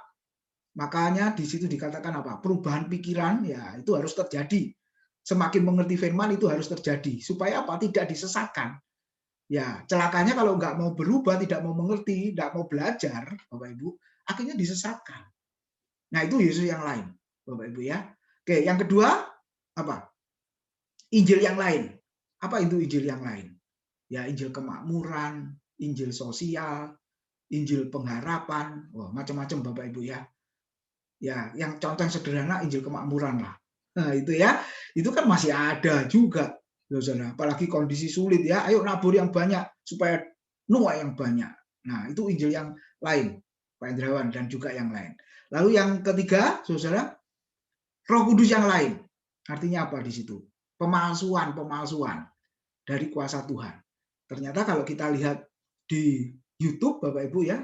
makanya di situ dikatakan apa? Perubahan pikiran, ya itu harus terjadi. semakin mengerti firman itu harus terjadi. Supaya apa? Tidak disesatkan. Ya, celakanya kalau nggak mau berubah, tidak mau mengerti, tidak mau belajar, Bapak Ibu, akhirnya disesatkan. Nah, itu Yesus yang lain, Bapak Ibu ya. Oke, yang kedua apa? Injil yang lain. Apa itu Injil yang lain? Ya, Injil kemakmuran, Injil sosial, Injil pengharapan, wah, macam-macam Bapak Ibu ya. Ya, yang contoh yang sederhana Injil kemakmuran lah. Nah, itu ya, itu kan masih ada juga, saudara. Apalagi kondisi sulit ya, ayo nabur yang banyak supaya nuai yang banyak. Nah, itu Injil yang lain, Pak Indrawan dan juga yang lain. Lalu yang ketiga, saudara, Roh Kudus yang lain. Artinya apa di situ? Pemalsuan dari kuasa Tuhan. Ternyata kalau kita lihat di YouTube, Bapak Ibu ya,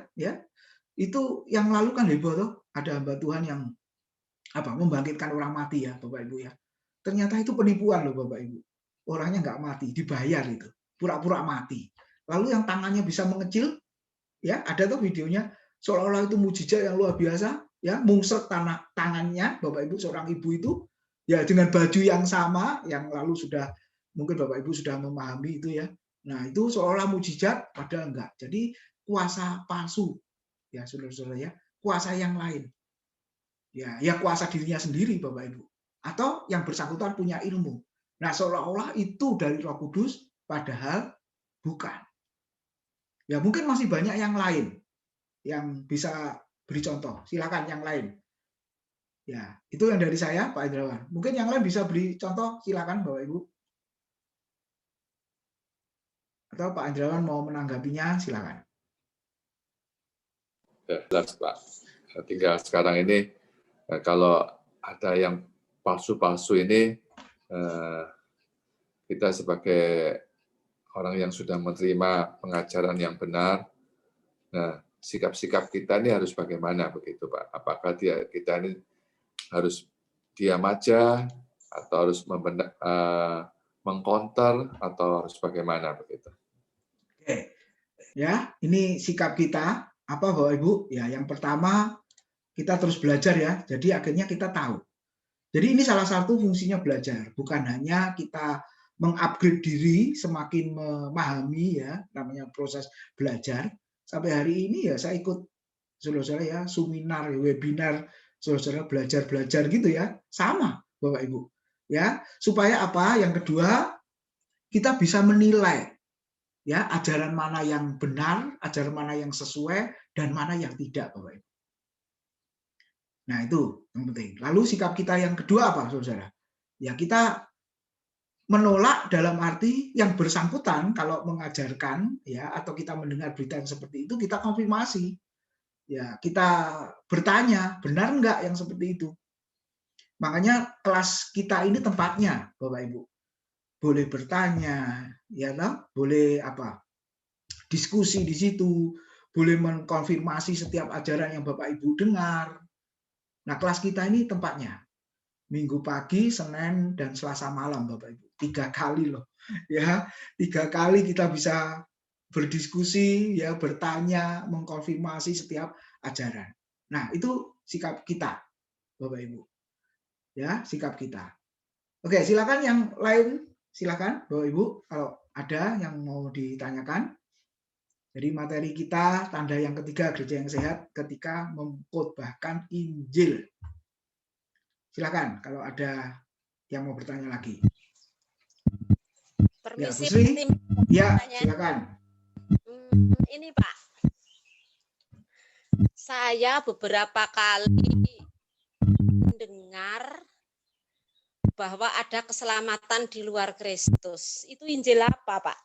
itu yang lalu kan heboh tuh, ada hamba Tuhan yang membangkitkan orang mati ya, Bapak Ibu ya. Ternyata itu penipuan loh Bapak Ibu. Orangnya nggak mati, dibayar itu, pura-pura mati. Lalu yang tangannya bisa mengecil, ya ada tuh videonya, seolah-olah itu mujizat yang luar biasa, ya mungset tangannya Bapak Ibu, seorang ibu itu, ya dengan baju yang sama, yang lalu sudah mungkin Bapak Ibu sudah memahami itu ya. Nah itu seolah mujizat, padahal enggak. Jadi kuasa palsu, ya saudara-saudara ya, kuasa yang lain. Ya kuasa dirinya sendiri Bapak Ibu. Atau yang bersangkutan punya ilmu. Nah seolah-olah itu dari Roh Kudus, padahal bukan. Ya mungkin masih banyak yang lain yang bisa beri contoh. Silakan yang lain. Ya, itu yang dari saya Pak Indrawan. Mungkin yang lain bisa beri contoh, silakan Bapak Ibu. Atau Pak Indrawan mau menanggapinya, silakan. Ya, jelas Pak. Tinggal sekarang ini kalau ada yang palsu-palsu ini, kita sebagai orang yang sudah menerima pengajaran yang benar, nah sikap-sikap kita ini harus bagaimana begitu Pak? Apakah kita ini harus diam aja atau harus mengcounter atau harus bagaimana begitu? Oke, ya ini sikap kita apa Bapak Ibu? Ya yang pertama kita terus belajar ya. Jadi akhirnya kita tahu. Jadi ini salah satu fungsinya belajar, bukan hanya kita mengupgrade diri semakin memahami ya, namanya proses belajar. Sampai hari ini ya saya ikut saudara-saudara ya, seminar, webinar, saudara-saudara belajar gitu ya, sama Bapak Ibu. Ya, supaya apa? Yang kedua, kita bisa menilai ya ajaran mana yang benar, ajaran mana yang sesuai dan mana yang tidak Bapak Ibu. Nah, itu yang penting. Lalu sikap kita yang kedua apa, saudara? Ya, kita menolak dalam arti yang bersangkutan kalau mengajarkan ya atau kita mendengar berita yang seperti itu, kita konfirmasi. Ya, kita bertanya, benar enggak yang seperti itu? Makanya kelas kita ini tempatnya, Bapak Ibu. Boleh bertanya, ya toh? Boleh diskusi di situ, boleh mengkonfirmasi setiap ajaran yang Bapak Ibu dengar. Nah, kelas kita ini tempatnya. Minggu pagi, Senin, dan Selasa malam, Bapak Ibu. 3 kali loh. Ya, 3 kali kita bisa berdiskusi, ya, bertanya, mengkonfirmasi setiap ajaran. Nah, itu sikap kita, Bapak Ibu. Ya, sikap kita. Oke, silakan yang lain. Silakan, Bapak Ibu, kalau ada yang mau ditanyakan. Jadi materi kita, tanda yang ketiga, gereja yang sehat ketika mengkhotbahkan Injil. Silakan kalau ada yang mau bertanya lagi. Permisi, ya, silakan. Ini Pak, saya beberapa kali mendengar bahwa ada keselamatan di luar Kristus. Itu Injil apa, Pak?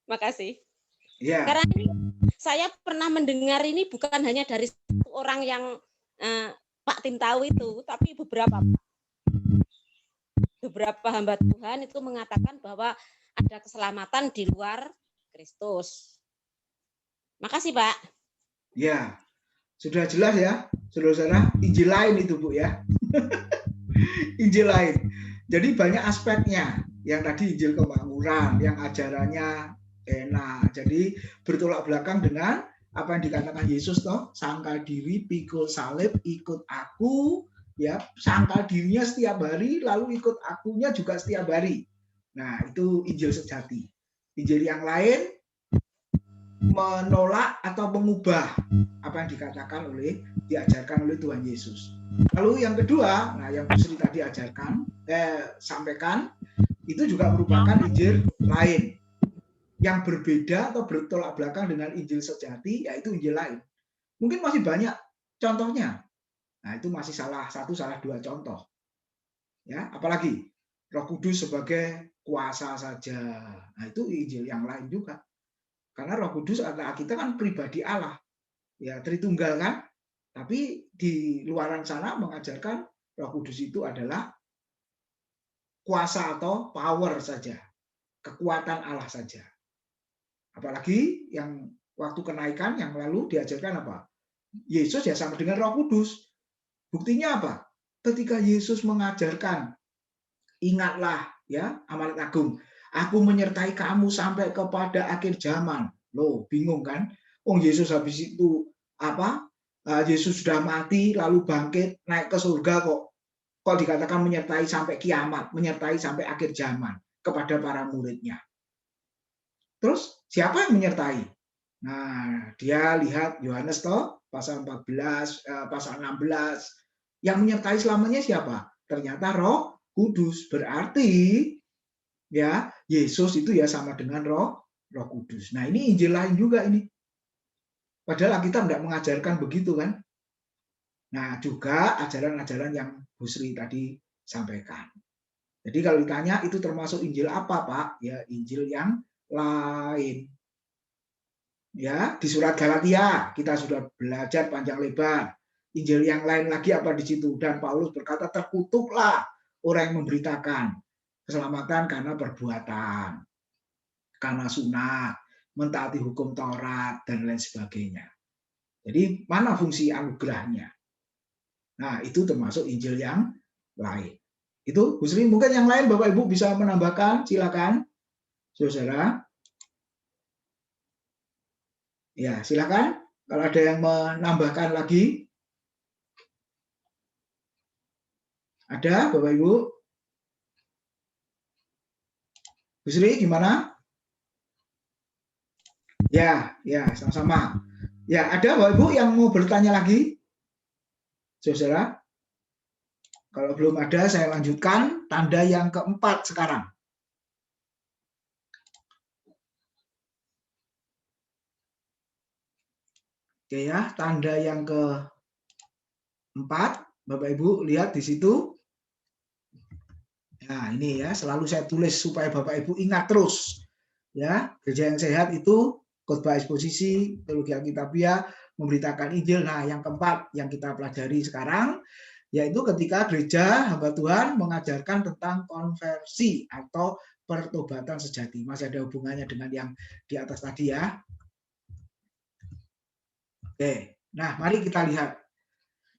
Makasih. Ya. Karena ini, saya pernah mendengar ini bukan hanya dari satu orang yang Pak Tim tahu itu, tapi beberapa hamba Tuhan itu mengatakan bahwa ada keselamatan di luar Kristus. Makasih, Pak. Ya, sudah jelas ya, saudara-saudara. Injil lain itu, Bu ya. Injil lain. Jadi banyak aspeknya. Yang tadi Injil kemakmuran, yang ajarannya enak. Jadi bertolak belakang dengan apa yang dikatakan Yesus toh, sangkal diri, pikul salib, ikut aku, ya, sangkal dirinya setiap hari, lalu ikut akunya juga setiap hari. Nah, itu Injil sejati. Injil yang lain menolak atau mengubah apa yang diajarkan oleh Tuhan Yesus. Lalu yang kedua, nah yang Bu Sri tadi sampaikan, itu juga merupakan Injil lain yang berbeda atau bertolak belakang dengan Injil sejati, yaitu Injil lain. Mungkin masih banyak contohnya. Nah, itu masih salah dua contoh. Ya, apalagi Roh Kudus sebagai kuasa saja. Nah, itu Injil yang lain juga. Karena Roh Kudus adalah kita kan pribadi Allah. Ya, Tritunggal kan? Tapi di luaran sana mengajarkan Roh Kudus itu adalah kuasa atau power saja. Kekuatan Allah saja. Apalagi yang waktu kenaikan yang lalu diajarkan apa? Yesus ya sama dengan Roh Kudus. Buktinya apa? Ketika Yesus mengajarkan, ingatlah ya amanat agung, aku menyertai kamu sampai kepada akhir zaman. Loh, bingung kan? Yesus habis itu apa? Yesus sudah mati lalu bangkit naik ke surga kok dikatakan menyertai sampai kiamat, menyertai sampai akhir zaman kepada para muridnya. Terus siapa yang menyertai? Nah, dia lihat Yohanes pasal 14, pasal 16. Yang menyertai selamanya siapa? Ternyata Roh Kudus. Berarti ya Yesus itu ya sama dengan Roh Kudus. Nah, ini Injil lain juga ini. Padahal kita tidak mengajarkan begitu kan. Nah, juga ajaran-ajaran yang Bu Sri tadi sampaikan. Jadi kalau ditanya itu termasuk Injil apa, Pak? Ya, Injil yang lain. Ya, di surat Galatia kita sudah belajar panjang lebar. Injil yang lain lagi apa di situ? Dan Paulus berkata, terkutuklah orang yang memberitakan keselamatan karena perbuatan, karena sunat, mentaati hukum Taurat, dan lain sebagainya. Jadi mana fungsi anugerahnya? Nah, itu termasuk Injil yang lain. Itu, Bu Sri, mungkin yang lain Bapak Ibu bisa menambahkan, silakan. Saudara. Ya, silakan. Kalau ada yang menambahkan lagi. Ada, Bapak Ibu? Bu Sri, gimana? Ya, sama-sama. Ya, ada Bapak Ibu yang mau bertanya lagi? Saudara? Kalau belum ada, saya lanjutkan tanda yang keempat sekarang. Oke ya, tanda yang keempat, Bapak Ibu lihat di situ. Nah, ini ya, selalu saya tulis supaya Bapak Ibu ingat terus. Ya, gereja yang sehat itu khotbah eksposisi, teologi Alkitabiah, memberitakan Injil. Nah, yang keempat yang kita pelajari sekarang yaitu ketika gereja hamba Tuhan mengajarkan tentang konversi atau pertobatan sejati. Masih ada hubungannya dengan yang di atas tadi ya. Oke, nah mari kita lihat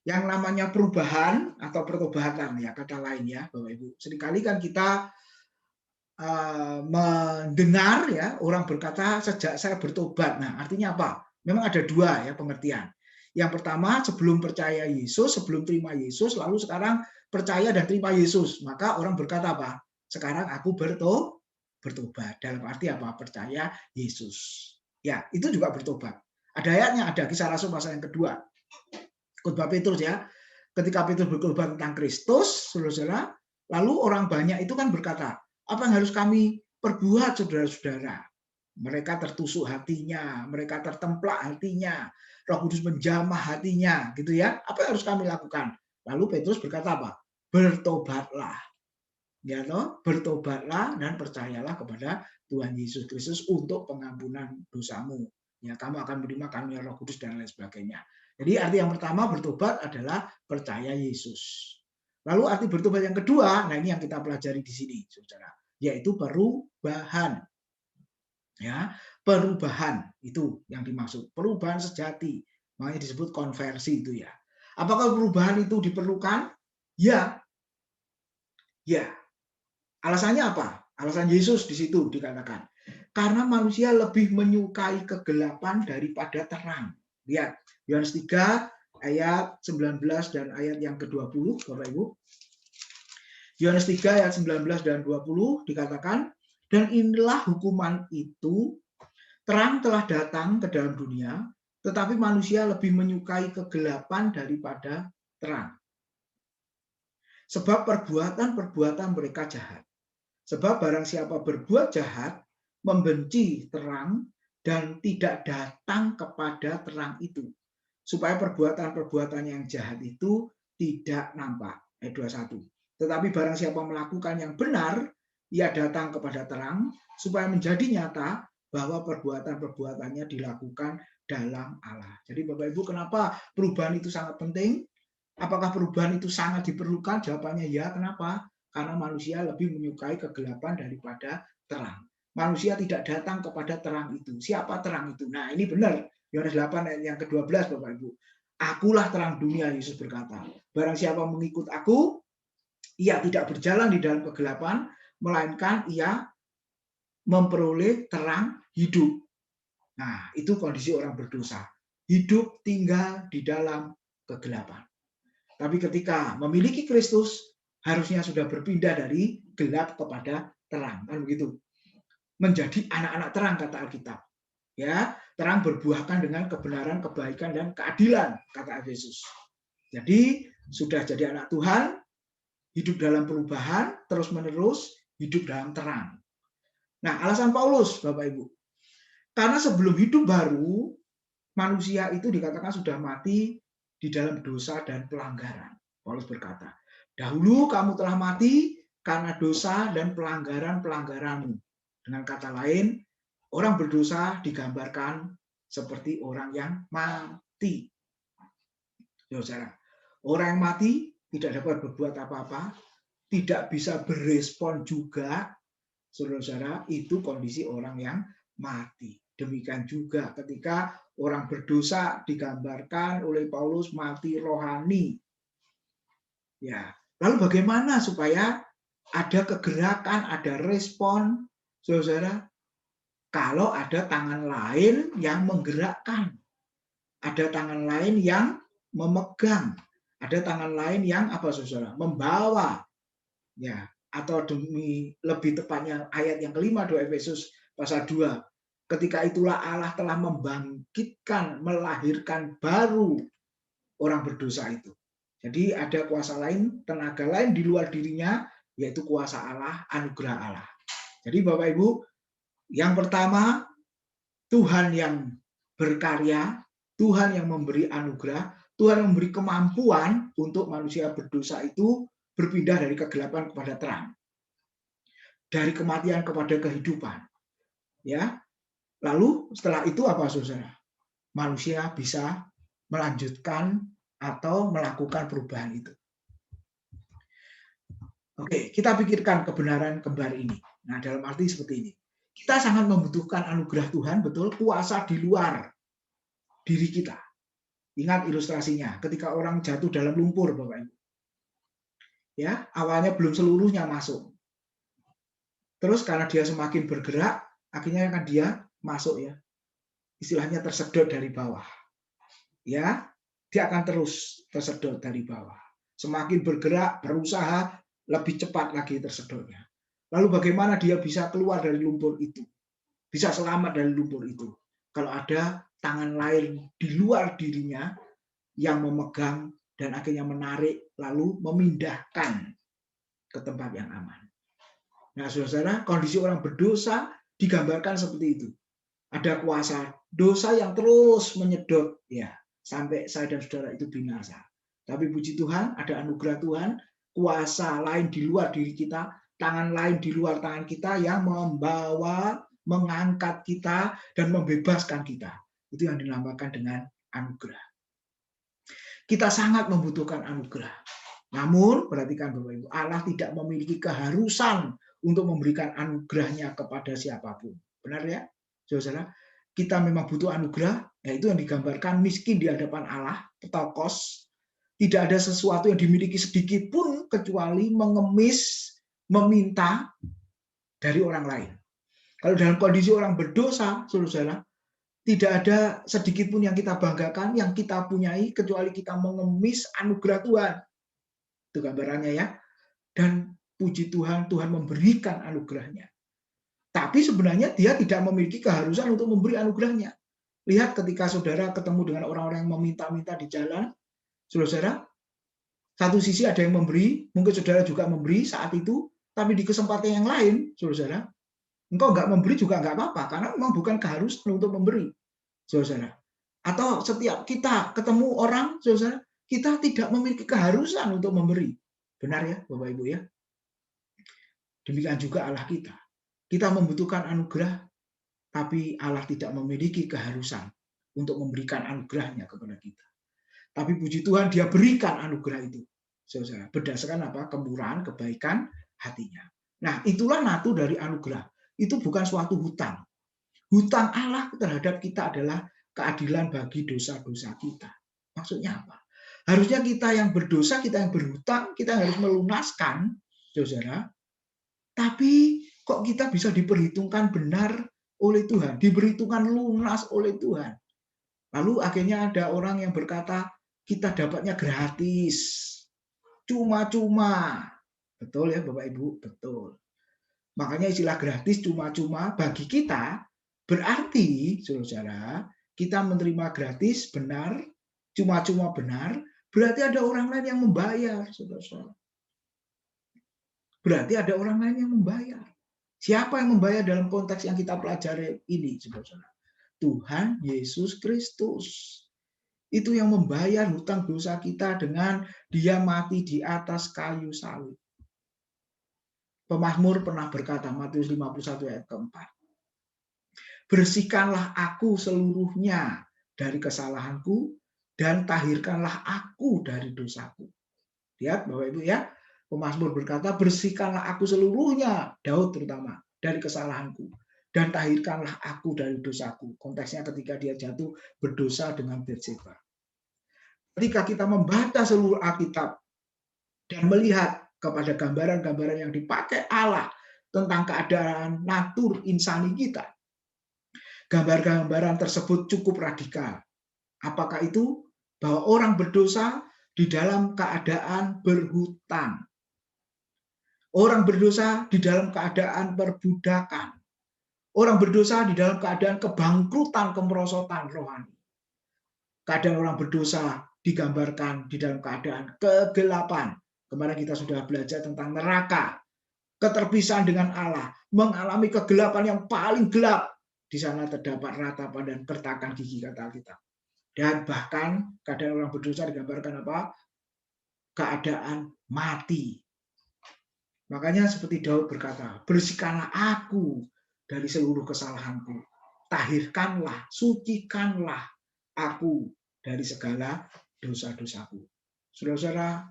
yang namanya perubahan atau pertobatan ya, kata lain ya Bapak Ibu. Seringkali kan kita mendengar ya orang berkata sejak saya bertobat. Nah, artinya apa? Memang ada dua ya pengertian. Yang pertama, sebelum percaya Yesus, sebelum terima Yesus, lalu sekarang percaya dan terima Yesus. Maka orang berkata apa? Sekarang aku bertobat. Dalam arti apa? Percaya Yesus. Ya, itu juga bertobat. Ada ayatnya, ada Kisah Rasul pasal yang kedua. Khotbah Petrus ya. Ketika Petrus berkhotbah tentang Kristus, saudara, lalu orang banyak itu kan berkata, apa yang harus kami perbuat, saudara-saudara? Mereka tertusuk hatinya, mereka tertemplak hatinya, Roh Kudus menjamah hatinya, gitu ya. Apa yang harus kami lakukan? Lalu Petrus berkata apa? Bertobatlah. Ya toh, bertobatlah dan percayalah kepada Tuhan Yesus Kristus untuk pengampunan dosamu. Ya, kamu akan menerima karunia Roh Kudus dan lain sebagainya. Jadi arti yang pertama bertobat adalah percaya Yesus. Lalu arti bertobat yang kedua, nah ini yang kita pelajari di sini, saudara, yaitu perubahan. Ya, perubahan itu yang dimaksud, perubahan sejati, makanya disebut konversi itu ya. Apakah perubahan itu diperlukan? Ya. Ya. Alasannya apa? Alasan Yesus di situ dikatakan, karena manusia lebih menyukai kegelapan daripada terang. Lihat, Yohanes 3 ayat 19 dan ayat yang ke-20, Bapak Ibu. Yohanes 3 ayat 19 dan 20 dikatakan, dan inilah hukuman itu, terang telah datang ke dalam dunia, tetapi manusia lebih menyukai kegelapan daripada terang. Sebab perbuatan-perbuatan mereka jahat. Sebab barang siapa berbuat jahat, membenci terang, dan tidak datang kepada terang itu, supaya perbuatan-perbuatan yang jahat itu tidak nampak. Ayat 21. Tetapi barang siapa melakukan yang benar, ia datang kepada terang, supaya menjadi nyata bahwa perbuatan-perbuatannya dilakukan dalam Allah. Jadi Bapak Ibu, kenapa perubahan itu sangat penting? Apakah perubahan itu sangat diperlukan? Jawabannya ya. Kenapa? Karena manusia lebih menyukai kegelapan daripada terang. Manusia tidak datang kepada terang itu. Siapa terang itu? Nah, ini benar. Yohanes 8 ayat yang ke-12, Bapak Ibu. Akulah terang dunia, Yesus berkata. Barang siapa mengikut aku, ia tidak berjalan di dalam kegelapan, melainkan ia memperoleh terang hidup. Nah, itu kondisi orang berdosa. Hidup tinggal di dalam kegelapan. Tapi ketika memiliki Kristus, harusnya sudah berpindah dari gelap kepada terang. Kan begitu. Menjadi anak-anak terang, kata Alkitab. Ya, terang berbuahkan dengan kebenaran, kebaikan, dan keadilan, kata Yesus. Jadi, sudah jadi anak Tuhan, hidup dalam perubahan, terus-menerus, hidup dalam terang. Nah, alasan Paulus, Bapak Ibu. Karena sebelum hidup baru, manusia itu dikatakan sudah mati di dalam dosa dan pelanggaran. Paulus berkata, dahulu kamu telah mati karena dosa dan pelanggaran-pelanggaranmu. Dengan kata lain, orang berdosa digambarkan seperti orang yang mati. Saudara, orang yang mati tidak dapat berbuat apa-apa, tidak bisa berespon juga, saudara-saudara, itu kondisi orang yang mati. Demikian juga ketika orang berdosa digambarkan oleh Paulus mati rohani. Ya, lalu bagaimana supaya ada kegerakan, ada respon, saudara? Kalau ada tangan lain yang menggerakkan, ada tangan lain yang memegang, ada tangan lain yang apa, saudara? Membawa. Ya, atau demi lebih tepatnya ayat yang kelima 2 Efesus pasal 2. Ketika itulah Allah telah membangkitkan, melahirkan baru orang berdosa itu. Jadi ada kuasa lain, tenaga lain di luar dirinya, yaitu kuasa Allah, anugerah Allah. Jadi Bapak Ibu, yang pertama, Tuhan yang berkarya, Tuhan yang memberi anugerah, Tuhan yang memberi kemampuan untuk manusia berdosa itu berpindah dari kegelapan kepada terang. Dari kematian kepada kehidupan. Ya. Lalu setelah itu apa, saudara? Manusia bisa melanjutkan atau melakukan perubahan itu. Oke, kita pikirkan kebenaran kembar ini. Nah, dalam arti seperti ini. Kita sangat membutuhkan anugerah Tuhan, betul, kuasa di luar diri kita. Ingat ilustrasinya, ketika orang jatuh dalam lumpur, Bapak Ibu. Ya, awalnya belum seluruhnya masuk. Terus karena dia semakin bergerak, akhirnya kan dia masuk, ya. Istilahnya tersedot dari bawah. Ya, dia akan terus tersedot dari bawah. Semakin bergerak, berusaha, lebih cepat lagi tersedotnya. Lalu bagaimana dia bisa keluar dari lumpur itu? Bisa selamat dari lumpur itu? Kalau ada tangan lain di luar dirinya yang memegang dan akhirnya menarik, lalu memindahkan ke tempat yang aman. Nah, saudara, kondisi orang berdosa digambarkan seperti itu. Ada kuasa dosa yang terus menyedot, ya, sampai saya dan saudara itu binasa. Tapi puji Tuhan, ada anugerah Tuhan, kuasa lain di luar diri kita, tangan lain di luar tangan kita yang membawa, mengangkat kita, dan membebaskan kita. Itu yang dinamakan dengan anugerah. Kita sangat membutuhkan anugerah. Namun, perhatikan Bapak Ibu, Allah tidak memiliki keharusan untuk memberikan anugerahnya kepada siapapun. Benar ya, saudara? Kita memang butuh anugerah, yaitu yang digambarkan miskin di hadapan Allah, petokos. Tidak ada sesuatu yang dimiliki sedikit pun kecuali mengemis, meminta dari orang lain. Kalau dalam kondisi orang berdosa, saudara, Tidak ada sedikit pun yang kita banggakan, yang kita punyai, kecuali kita mengemis anugerah Tuhan. Itu gambarannya ya. Dan puji Tuhan, Tuhan memberikan anugerahnya. Tapi sebenarnya dia tidak memiliki keharusan untuk memberi anugerahnya. Lihat ketika saudara ketemu dengan orang-orang yang meminta-minta di jalan, saudara, satu sisi ada yang memberi, mungkin saudara juga memberi saat itu, tapi di kesempatan yang lain, saudara, engkau nggak memberi juga nggak apa-apa, karena memang bukan keharusan untuk memberi, saudara. Atau setiap kita ketemu orang, saudara, kita tidak memiliki keharusan untuk memberi. Benar ya, Bapak Ibu ya? Demikian juga Allah kita. Kita membutuhkan anugerah, tapi Allah tidak memiliki keharusan untuk memberikan anugerahnya kepada kita. Tapi puji Tuhan, dia berikan anugerah itu, saudara, berdasarkan apa? Kemurahan, kebaikan hatinya. Nah, itulah natu dari anugerah. Itu bukan suatu hutang. Hutang Allah terhadap kita adalah keadilan bagi dosa-dosa kita. Maksudnya apa? Harusnya kita yang berdosa, kita yang berhutang, kita harus melunaskan, saudara. Tapi kok kita bisa diperhitungkan benar oleh Tuhan, diperhitungkan lunas oleh Tuhan. Lalu akhirnya ada orang yang berkata, kita dapatnya gratis, cuma-cuma. Betul ya Bapak Ibu? Betul. Makanya istilah gratis, cuma-cuma bagi kita berarti, saudara, kita menerima gratis benar, cuma-cuma benar, berarti ada orang lain yang membayar, saudara. Berarti ada orang lain yang membayar. Siapa yang membayar dalam konteks yang kita pelajari ini, saudara? Tuhan Yesus Kristus. Itu yang membayar hutang dosa kita dengan dia mati di atas kayu salib. Pemazmur pernah berkata, Matius 51 ayat keempat, bersihkanlah aku seluruhnya dari kesalahanku dan tahirkanlah aku dari dosaku. Lihat Bapak Ibu ya, Pemazmur berkata, bersihkanlah aku seluruhnya, Daud terutama, dari kesalahanku dan tahirkanlah aku dari dosaku. Konteksnya ketika dia jatuh berdosa dengan Batseba. Ketika kita membaca seluruh Alkitab dan melihat kepada gambaran-gambaran yang dipakai Allah tentang keadaan natur insani kita, gambar-gambaran tersebut cukup radikal. Apakah itu? Bahwa orang berdosa di dalam keadaan berhutang. Orang berdosa di dalam keadaan perbudakan. Orang berdosa di dalam keadaan kebangkrutan, kemerosotan rohani. Keadaan orang berdosa digambarkan di dalam keadaan kegelapan. Kemarin kita sudah belajar tentang neraka, keterpisahan dengan Allah, mengalami kegelapan yang paling gelap. Di sana terdapat ratapan dan kertakan gigi, kata kita. Dan bahkan keadaan orang berdosa digambarkan apa? Keadaan mati. Makanya seperti Daud berkata, bersihkanlah aku dari seluruh kesalahanku. Tahirkanlah, sucikanlah aku dari segala dosa-dosaku. Saudara-saudara,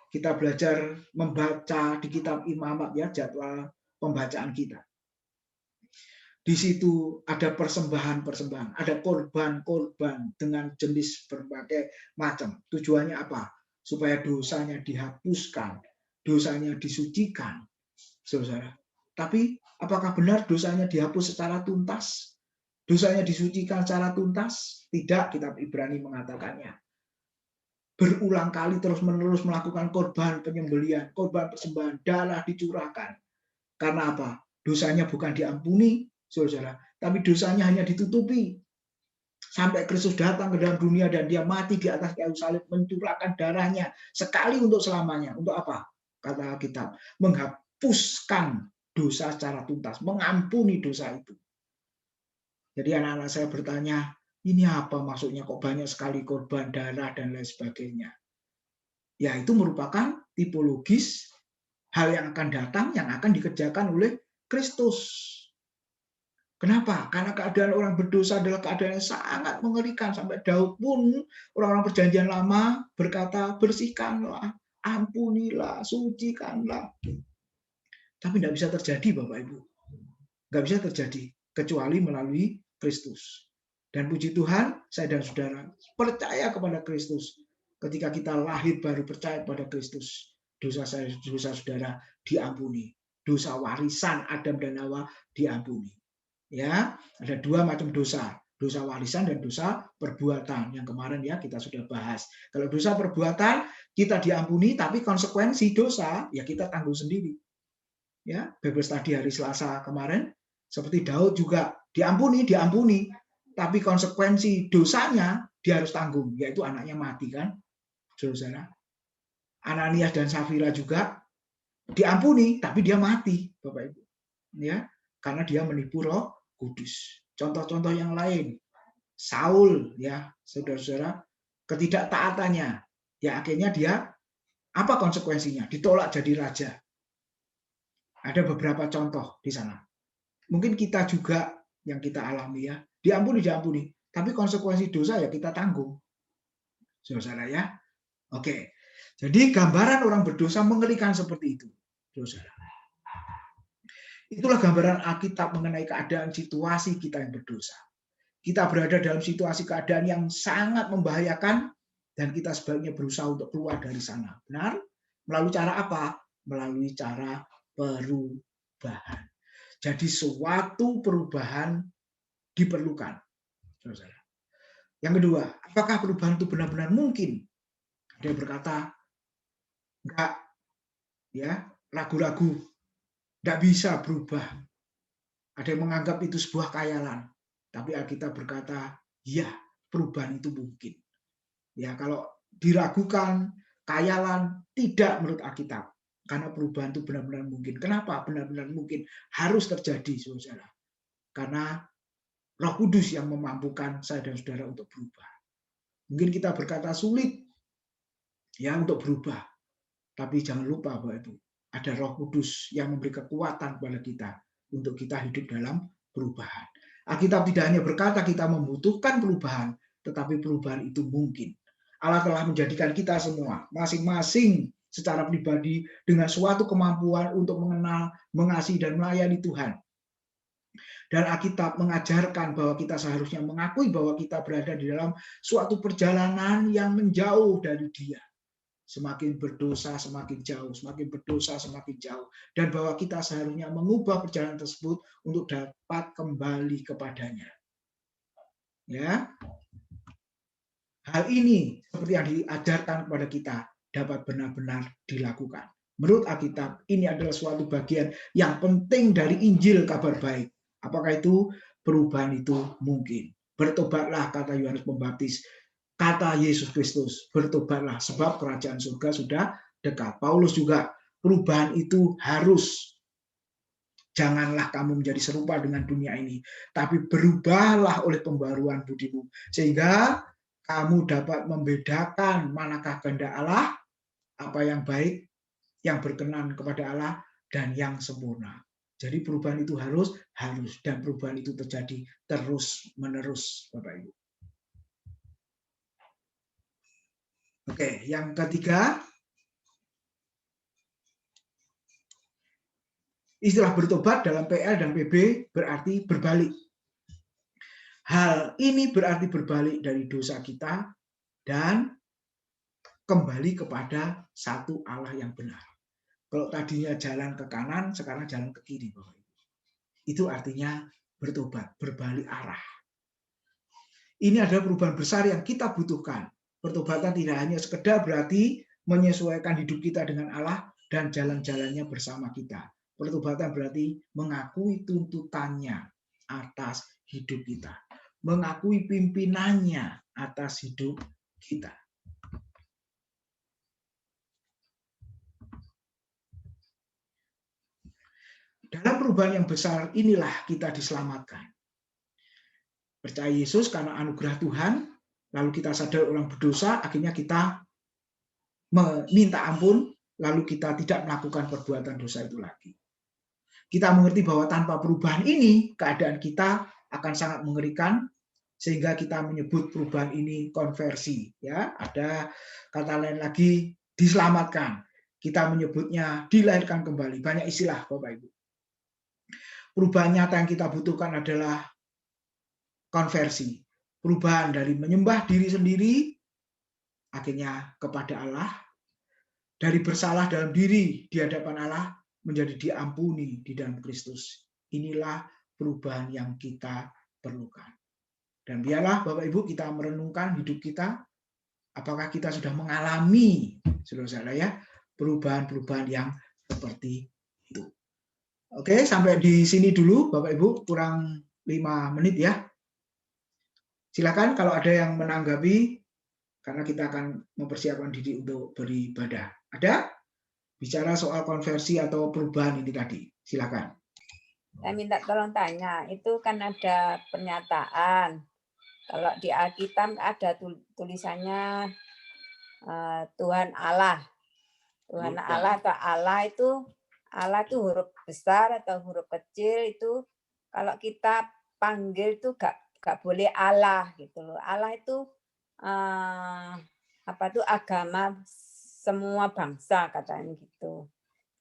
kita belajar membaca di kitab Imamat ya, jadwal pembacaan kita. Di situ ada persembahan-persembahan, ada korban-korban dengan jenis berbagai macam. Tujuannya apa? Supaya dosanya dihapuskan, dosanya disucikan, saudara. Tapi apakah benar dosanya dihapus secara tuntas? Dosanya disucikan secara tuntas? Tidak, kitab Ibrani mengatakannya. Berulang kali terus-menerus melakukan korban penyembelihan, korban persembahan, darah dicurahkan. Karena apa? Dosanya bukan diampuni, saudara, tapi dosanya hanya ditutupi. Sampai Kristus datang ke dalam dunia dan dia mati di atas kayu salib, mencurahkan darahnya sekali untuk selamanya. Untuk apa? Kata Alkitab, menghapuskan dosa secara tuntas, mengampuni dosa itu. Jadi anak-anak saya bertanya, ini apa maksudnya kok banyak sekali korban darah dan lain sebagainya? Ya itu merupakan tipologis hal yang akan datang, yang akan dikerjakan oleh Kristus. Kenapa? Karena keadaan orang berdosa adalah keadaan yang sangat mengerikan. Sampai Daud pun, orang-orang perjanjian lama berkata, bersihkanlah, ampunilah, sucikanlah. Tapi tidak bisa terjadi Bapak Ibu. Nggak bisa terjadi, kecuali melalui Kristus. Dan puji Tuhan, saya dan saudara percaya kepada Kristus. Ketika kita lahir baru percaya kepada Kristus, dosa saya, dosa saudara diampuni. Dosa warisan Adam dan Hawa diampuni. Ya, ada dua macam dosa. Dosa warisan dan dosa perbuatan yang kemarin ya kita sudah bahas. Kalau dosa perbuatan kita diampuni, tapi konsekuensi dosa ya kita tanggung sendiri. Ya, bebas tadi hari Selasa kemarin, seperti Daud juga diampuni, tapi konsekuensi dosanya dia harus tanggung, yaitu anaknya mati kan, saudara. Ananias dan Safira juga diampuni, tapi dia mati, Bapak Ibu. Ya, karena dia menipu Roh Kudus. Contoh-contoh yang lain, Saul ya, saudara-saudara, ketidaktaatannya, ya akhirnya dia apa konsekuensinya? Ditolak jadi raja. Ada beberapa contoh di sana. Mungkin kita juga yang kita alami ya, diampuni, tapi konsekuensi dosa ya kita tanggung. Saudara ya. Oke. Jadi gambaran orang berdosa mengerikan seperti itu, saudara. Itulah gambaran Alkitab mengenai keadaan situasi kita yang berdosa. Kita berada dalam situasi keadaan yang sangat membahayakan dan kita sebaiknya berusaha untuk keluar dari sana. Benar? Melalui cara apa? Melalui cara perubahan. Jadi suatu perubahan diperlukan. Saudara. Yang kedua, apakah perubahan itu benar-benar mungkin? Ada yang berkata, enggak, ya, ragu-ragu, enggak bisa berubah. Ada yang menganggap itu sebuah khayalan. Tapi Alkitab berkata, ya, perubahan itu mungkin. Ya, kalau diragukan, khayalan, tidak menurut Alkitab. Karena perubahan itu benar-benar mungkin. Kenapa benar-benar mungkin? Harus terjadi, saudara. Karena Roh Kudus yang memampukan saya dan saudara untuk berubah. Mungkin kita berkata sulit ya untuk berubah. Tapi jangan lupa Bapak Ibu, ada Roh Kudus yang memberi kekuatan kepada kita untuk kita hidup dalam perubahan. Alkitab tidak hanya berkata kita membutuhkan perubahan, tetapi perubahan itu mungkin. Allah telah menjadikan kita semua, masing-masing secara pribadi dengan suatu kemampuan untuk mengenal, mengasihi, dan melayani Tuhan. Dan Alkitab mengajarkan bahwa kita seharusnya mengakui bahwa kita berada di dalam suatu perjalanan yang menjauh dari Dia. Semakin berdosa, semakin jauh, semakin berdosa, semakin jauh. Dan bahwa kita seharusnya mengubah perjalanan tersebut untuk dapat kembali kepadanya. Ya, hal ini seperti yang diajarkan kepada kita dapat benar-benar dilakukan. Menurut Alkitab, ini adalah suatu bagian yang penting dari Injil kabar baik. Apakah itu perubahan itu mungkin? Bertobatlah, kata Yohanes Pembaptis. Kata Yesus Kristus, bertobatlah sebab kerajaan surga sudah dekat. Paulus juga, perubahan itu harus. Janganlah kamu menjadi serupa dengan dunia ini, tapi berubahlah oleh pembaruan budimu, sehingga kamu dapat membedakan manakah kehendak Allah, apa yang baik, yang berkenan kepada Allah, dan yang sempurna. Jadi perubahan itu harus, dan perubahan itu terjadi terus-menerus, Bapak Ibu. Oke, yang ketiga, istilah bertobat dalam PL dan PB berarti berbalik. Hal ini berarti berbalik dari dosa kita dan kembali kepada satu Allah yang benar. Kalau tadinya jalan ke kanan, sekarang jalan ke kiri, Bapak Ibu. Itu artinya bertobat, berbalik arah. Ini adalah perubahan besar yang kita butuhkan. Pertobatan tidak hanya sekedar berarti menyesuaikan hidup kita dengan Allah dan jalan-jalannya bersama kita. Pertobatan berarti mengakui tuntutannya atas hidup kita. Mengakui pimpinannya atas hidup kita. Dalam perubahan yang besar inilah kita diselamatkan. Percaya Yesus karena anugerah Tuhan, lalu kita sadar orang berdosa, akhirnya kita meminta ampun, lalu kita tidak melakukan perbuatan dosa itu lagi. Kita mengerti bahwa tanpa perubahan ini, keadaan kita akan sangat mengerikan, sehingga kita menyebut perubahan ini konversi. Ya, ada kata lain lagi, diselamatkan. Kita menyebutnya dilahirkan kembali. Banyak istilah, Bapak Ibu. Perubahan nyata yang kita butuhkan adalah konversi. Perubahan dari menyembah diri sendiri, akhirnya kepada Allah. Dari bersalah dalam diri di hadapan Allah, menjadi diampuni di dalam Kristus. Inilah perubahan yang kita perlukan. Dan biarlah Bapak Ibu kita merenungkan hidup kita, apakah kita sudah mengalami, saudara-saudara ya, perubahan-perubahan yang seperti itu. Oke, sampai di sini dulu Bapak Ibu, kurang 5 menit ya. Silakan kalau ada yang menanggapi, karena kita akan mempersiapkan diri untuk beribadah. Ada? Bicara soal konversi atau perubahan ini tadi. Silakan. Saya minta tolong tanya, itu kan ada pernyataan. Kalau di Alkitab ada tulisannya Tuhan Allah. Tuhan Allah atau Allah itu huruf besar atau huruf kecil itu kalau kita panggil itu gak boleh Allah gitu loh. Allah itu agama semua bangsa katanya gitu.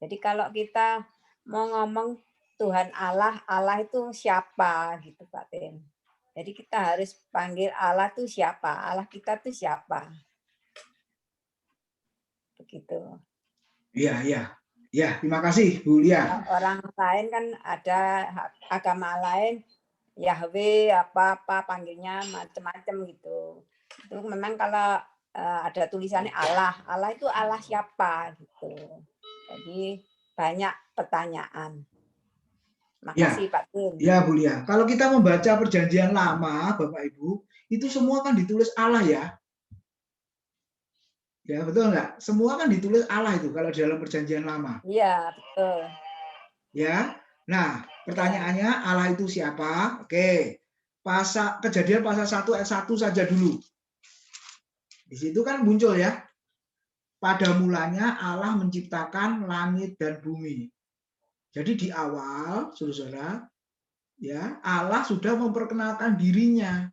Jadi kalau kita mau ngomong Tuhan Allah, Allah itu siapa gitu Pak Tin. Jadi kita harus panggil Allah itu siapa, Allah kita itu siapa. Begitu. Iya. Terima kasih Bu Lia. Orang lain kan ada agama lain, Yahweh apa panggilnya macam-macam gitu. Itu memang kalau ada tulisannya Allah, Allah itu Allah siapa gitu. Jadi banyak pertanyaan. Makasih ya, Pak Tim. Ya Bu Lia, kalau kita membaca Perjanjian Lama, Bapak Ibu, itu semua kan ditulis Allah ya. Ya betul nggak? Semua kan ditulis Allah itu kalau di dalam Perjanjian Lama. Iya betul. Ya, nah pertanyaannya Allah itu siapa? Oke, Kejadian pasal 1 ayat 1 saja dulu. Di situ kan muncul ya. Pada mulanya Allah menciptakan langit dan bumi. Jadi di awal, saudara, ya Allah sudah memperkenalkan dirinya.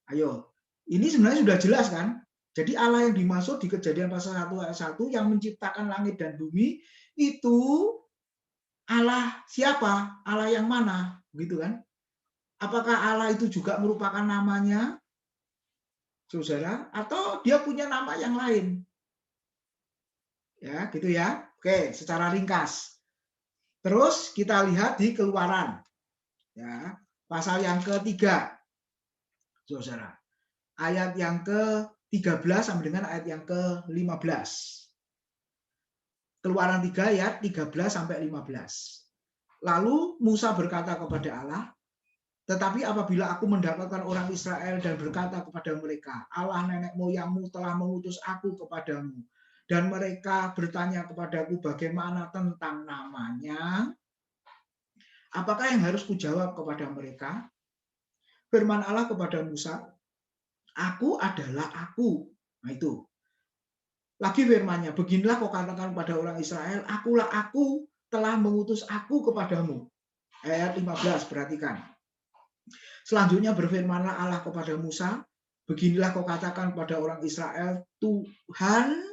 Ayo, ini sebenarnya sudah jelas kan? Jadi Allah yang dimaksud di Kejadian pasal 1 ayat 1 yang menciptakan langit dan bumi itu Allah siapa? Allah yang mana? Begitu kan? Apakah Allah itu juga merupakan namanya, saudara? Atau dia punya nama yang lain? Ya, gitu ya. Oke, secara ringkas. Terus kita lihat di Keluaran. Ya, pasal yang ketiga. Saudara. Ayat yang ke-13 sampai dengan ayat yang ke-15. Keluaran 3 ayat 13 sampai 15. Lalu Musa berkata kepada Allah, tetapi apabila aku mendapatkan orang Israel dan berkata kepada mereka, Allah nenek moyangmu telah mengutus aku kepadamu, dan mereka bertanya kepadaku bagaimana tentang namanya, apakah yang harus kujawab kepada mereka? Firman Allah kepada Musa, aku adalah aku. Nah itu. Lagi firmannya, beginilah kau katakan pada orang Israel, akulah aku telah mengutus aku kepadamu. Ayat 15, perhatikan. Selanjutnya berfirmanlah Allah kepada Musa, beginilah kau katakan pada orang Israel, Tuhan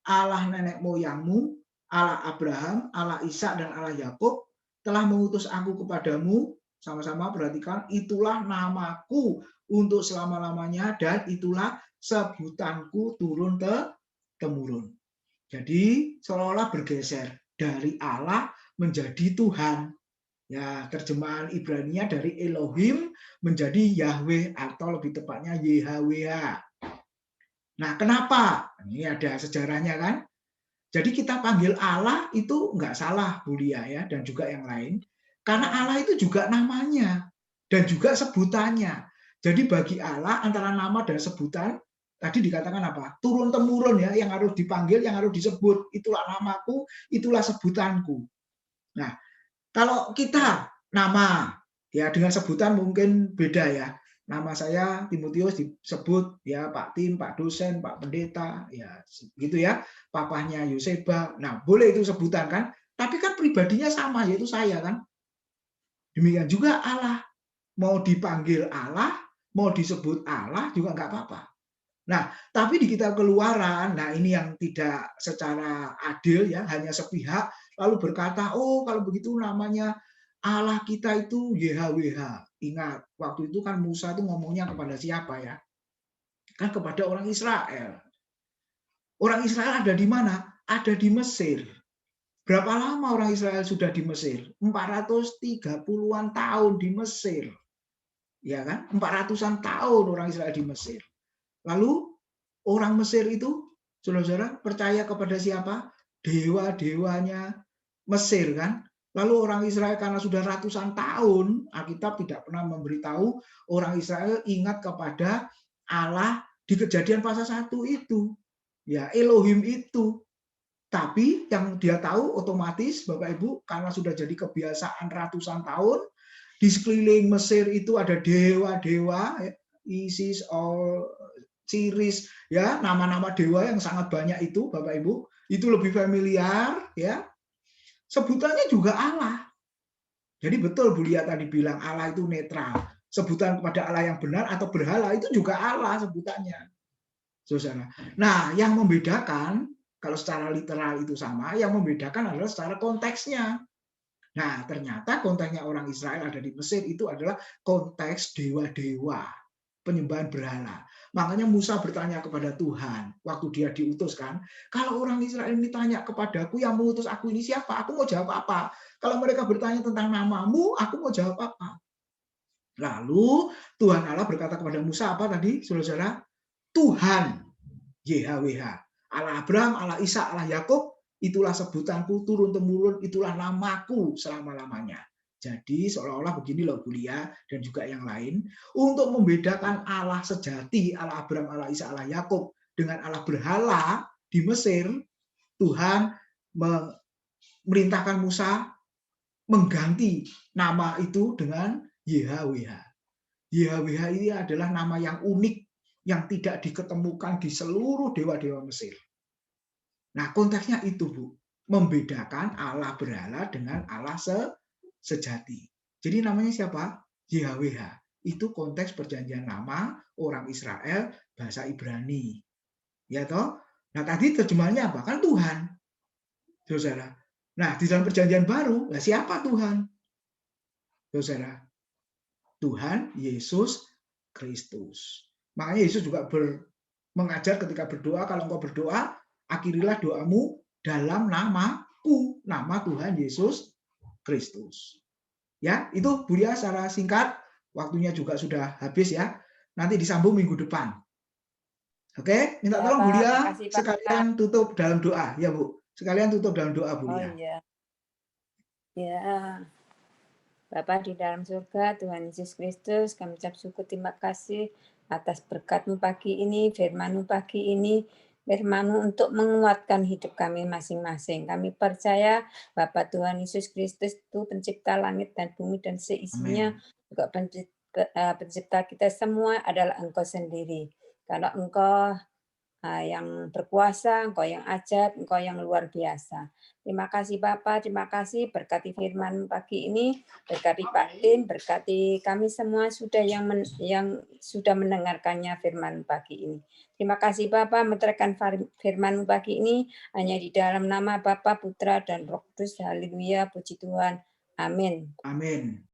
Allah nenek moyangmu, Allah Abraham, Allah Ishak dan Allah Yakub telah mengutus aku kepadamu. Sama-sama perhatikan, itulah namaku untuk selama-lamanya dan itulah sebutanku turun temurun. Jadi seolah-olah bergeser dari Allah menjadi Tuhan. Ya, terjemahan Ibrani-nya dari Elohim menjadi Yahweh atau lebih tepatnya YHWH. Nah, kenapa? Ini ada sejarahnya kan? Jadi kita panggil Allah itu nggak salah, Bu Lia ya, dan juga yang lain. Karena Allah itu juga namanya dan juga sebutannya. Jadi bagi Allah antara nama dan sebutan tadi dikatakan apa? Turun temurun ya, yang harus dipanggil, yang harus disebut. Itulah namaku, itulah sebutanku. Nah, kalau kita nama ya dengan sebutan mungkin beda ya. Nama saya Timotius disebut ya Pak Tim, Pak dosen, Pak pendeta, ya gitu ya. Papahnya Yoseba. Nah, boleh itu sebutan kan? Tapi kan pribadinya sama yaitu saya kan. Demikian juga Allah. Mau dipanggil Allah, mau disebut Allah juga nggak apa-apa. Nah, tapi di kitab Keluaran, nah ini yang tidak secara adil ya, hanya sepihak lalu berkata, oh kalau begitu namanya Allah kita itu YHWH. Ingat, waktu itu kan Musa itu ngomongnya kepada siapa ya? Kan kepada orang Israel. Orang Israel ada di mana? Ada di Mesir. Berapa lama orang Israel sudah di Mesir? 430-an tahun di Mesir. ya kan? 400-an tahun orang Israel di Mesir. Lalu orang Mesir itu, saudara-saudara, percaya kepada siapa? Dewa-dewanya Mesir kan? Lalu orang Israel karena sudah ratusan tahun, Alkitab tidak pernah memberitahu orang Israel ingat kepada Allah di Kejadian pasal 1 itu. Ya, Elohim itu. Tapi yang dia tahu otomatis Bapak Ibu karena sudah jadi kebiasaan ratusan tahun, di sekeliling Mesir itu ada dewa-dewa, Isis, Osiris, ya, nama-nama dewa yang sangat banyak itu Bapak Ibu, itu lebih familiar, ya. Sebutannya juga Allah. Jadi betul Bu Lia tadi bilang Allah itu netral. Sebutan kepada Allah yang benar atau berhala itu juga Allah sebutannya. Saudara. Nah, yang membedakan kalau secara literal itu sama, yang membedakan adalah secara konteksnya. Nah, ternyata konteksnya orang Israel ada di Mesir itu adalah konteks dewa-dewa, penyembahan berhala. Makanya Musa bertanya kepada Tuhan waktu dia diutus kan, kalau orang Israel ini tanya kepadaku yang mengutus aku ini siapa? Aku mau jawab apa? Kalau mereka bertanya tentang namamu, aku mau jawab apa? Lalu Tuhan Allah berkata kepada Musa apa tadi, saudara-saudara? Tuhan YHWH. Allah Abraham, Allah Ishak, Allah Yakub, itulah sebutanku turun-temurun, itulah namaku selama-lamanya. Jadi seolah-olah begini loh Bu Lia dan juga yang lain, untuk membedakan Allah sejati, Allah Abraham, Allah Ishak, Allah Yakub dengan Allah berhala di Mesir, Tuhan memerintahkan Musa mengganti nama itu dengan YHWH. YHWH ini adalah nama yang unik yang tidak diketemukan di seluruh dewa-dewa Mesir. Nah, konteksnya itu, Bu. Membedakan Allah berhala dengan Allah sejati. Jadi namanya siapa? YHWH. Itu konteks perjanjian lama orang Israel bahasa Ibrani. Ya toh? Nah, tadi terjemahannya apa? Kan Tuhan. Saudara. Nah, di dalam perjanjian baru, nah siapa Tuhan? Saudara. Tuhan Yesus Kristus. Makanya Yesus juga mengajar ketika berdoa, kalau engkau berdoa, akhirilah doamu dalam namaku, nama Tuhan Yesus Kristus. Ya, itu Bu Lia secara singkat, waktunya juga sudah habis ya. Nanti disambung minggu depan. Oke, minta tolong Bu Lia sekalian tutup dalam doa, ya Bu. Sekalian tutup dalam doa Bu Lia. Oh iya. Ya. Bapa di dalam surga, Tuhan Yesus Kristus, kami ucap syukur terima kasih atas berkat-Mu pagi ini, firman-Mu pagi ini, firman-Mu untuk menguatkan hidup kami masing-masing. Kami percaya Bapa Tuhan Yesus Kristus itu pencipta langit dan bumi dan seisinya, juga pencipta kita semua adalah Engkau sendiri. Kalau Engkau yang berkuasa, Engkau yang ajaib, Engkau yang luar biasa. Terima kasih Bapak, terima kasih berkati firman pagi ini, berkati Pak Tim, berkati kami semua yang sudah mendengarkannya firman pagi ini. Terima kasih Bapak menerangkan firman pagi ini hanya di dalam nama Bapa, Putra dan Roh Kudus. Haleluya, puji Tuhan. Amin. Amin.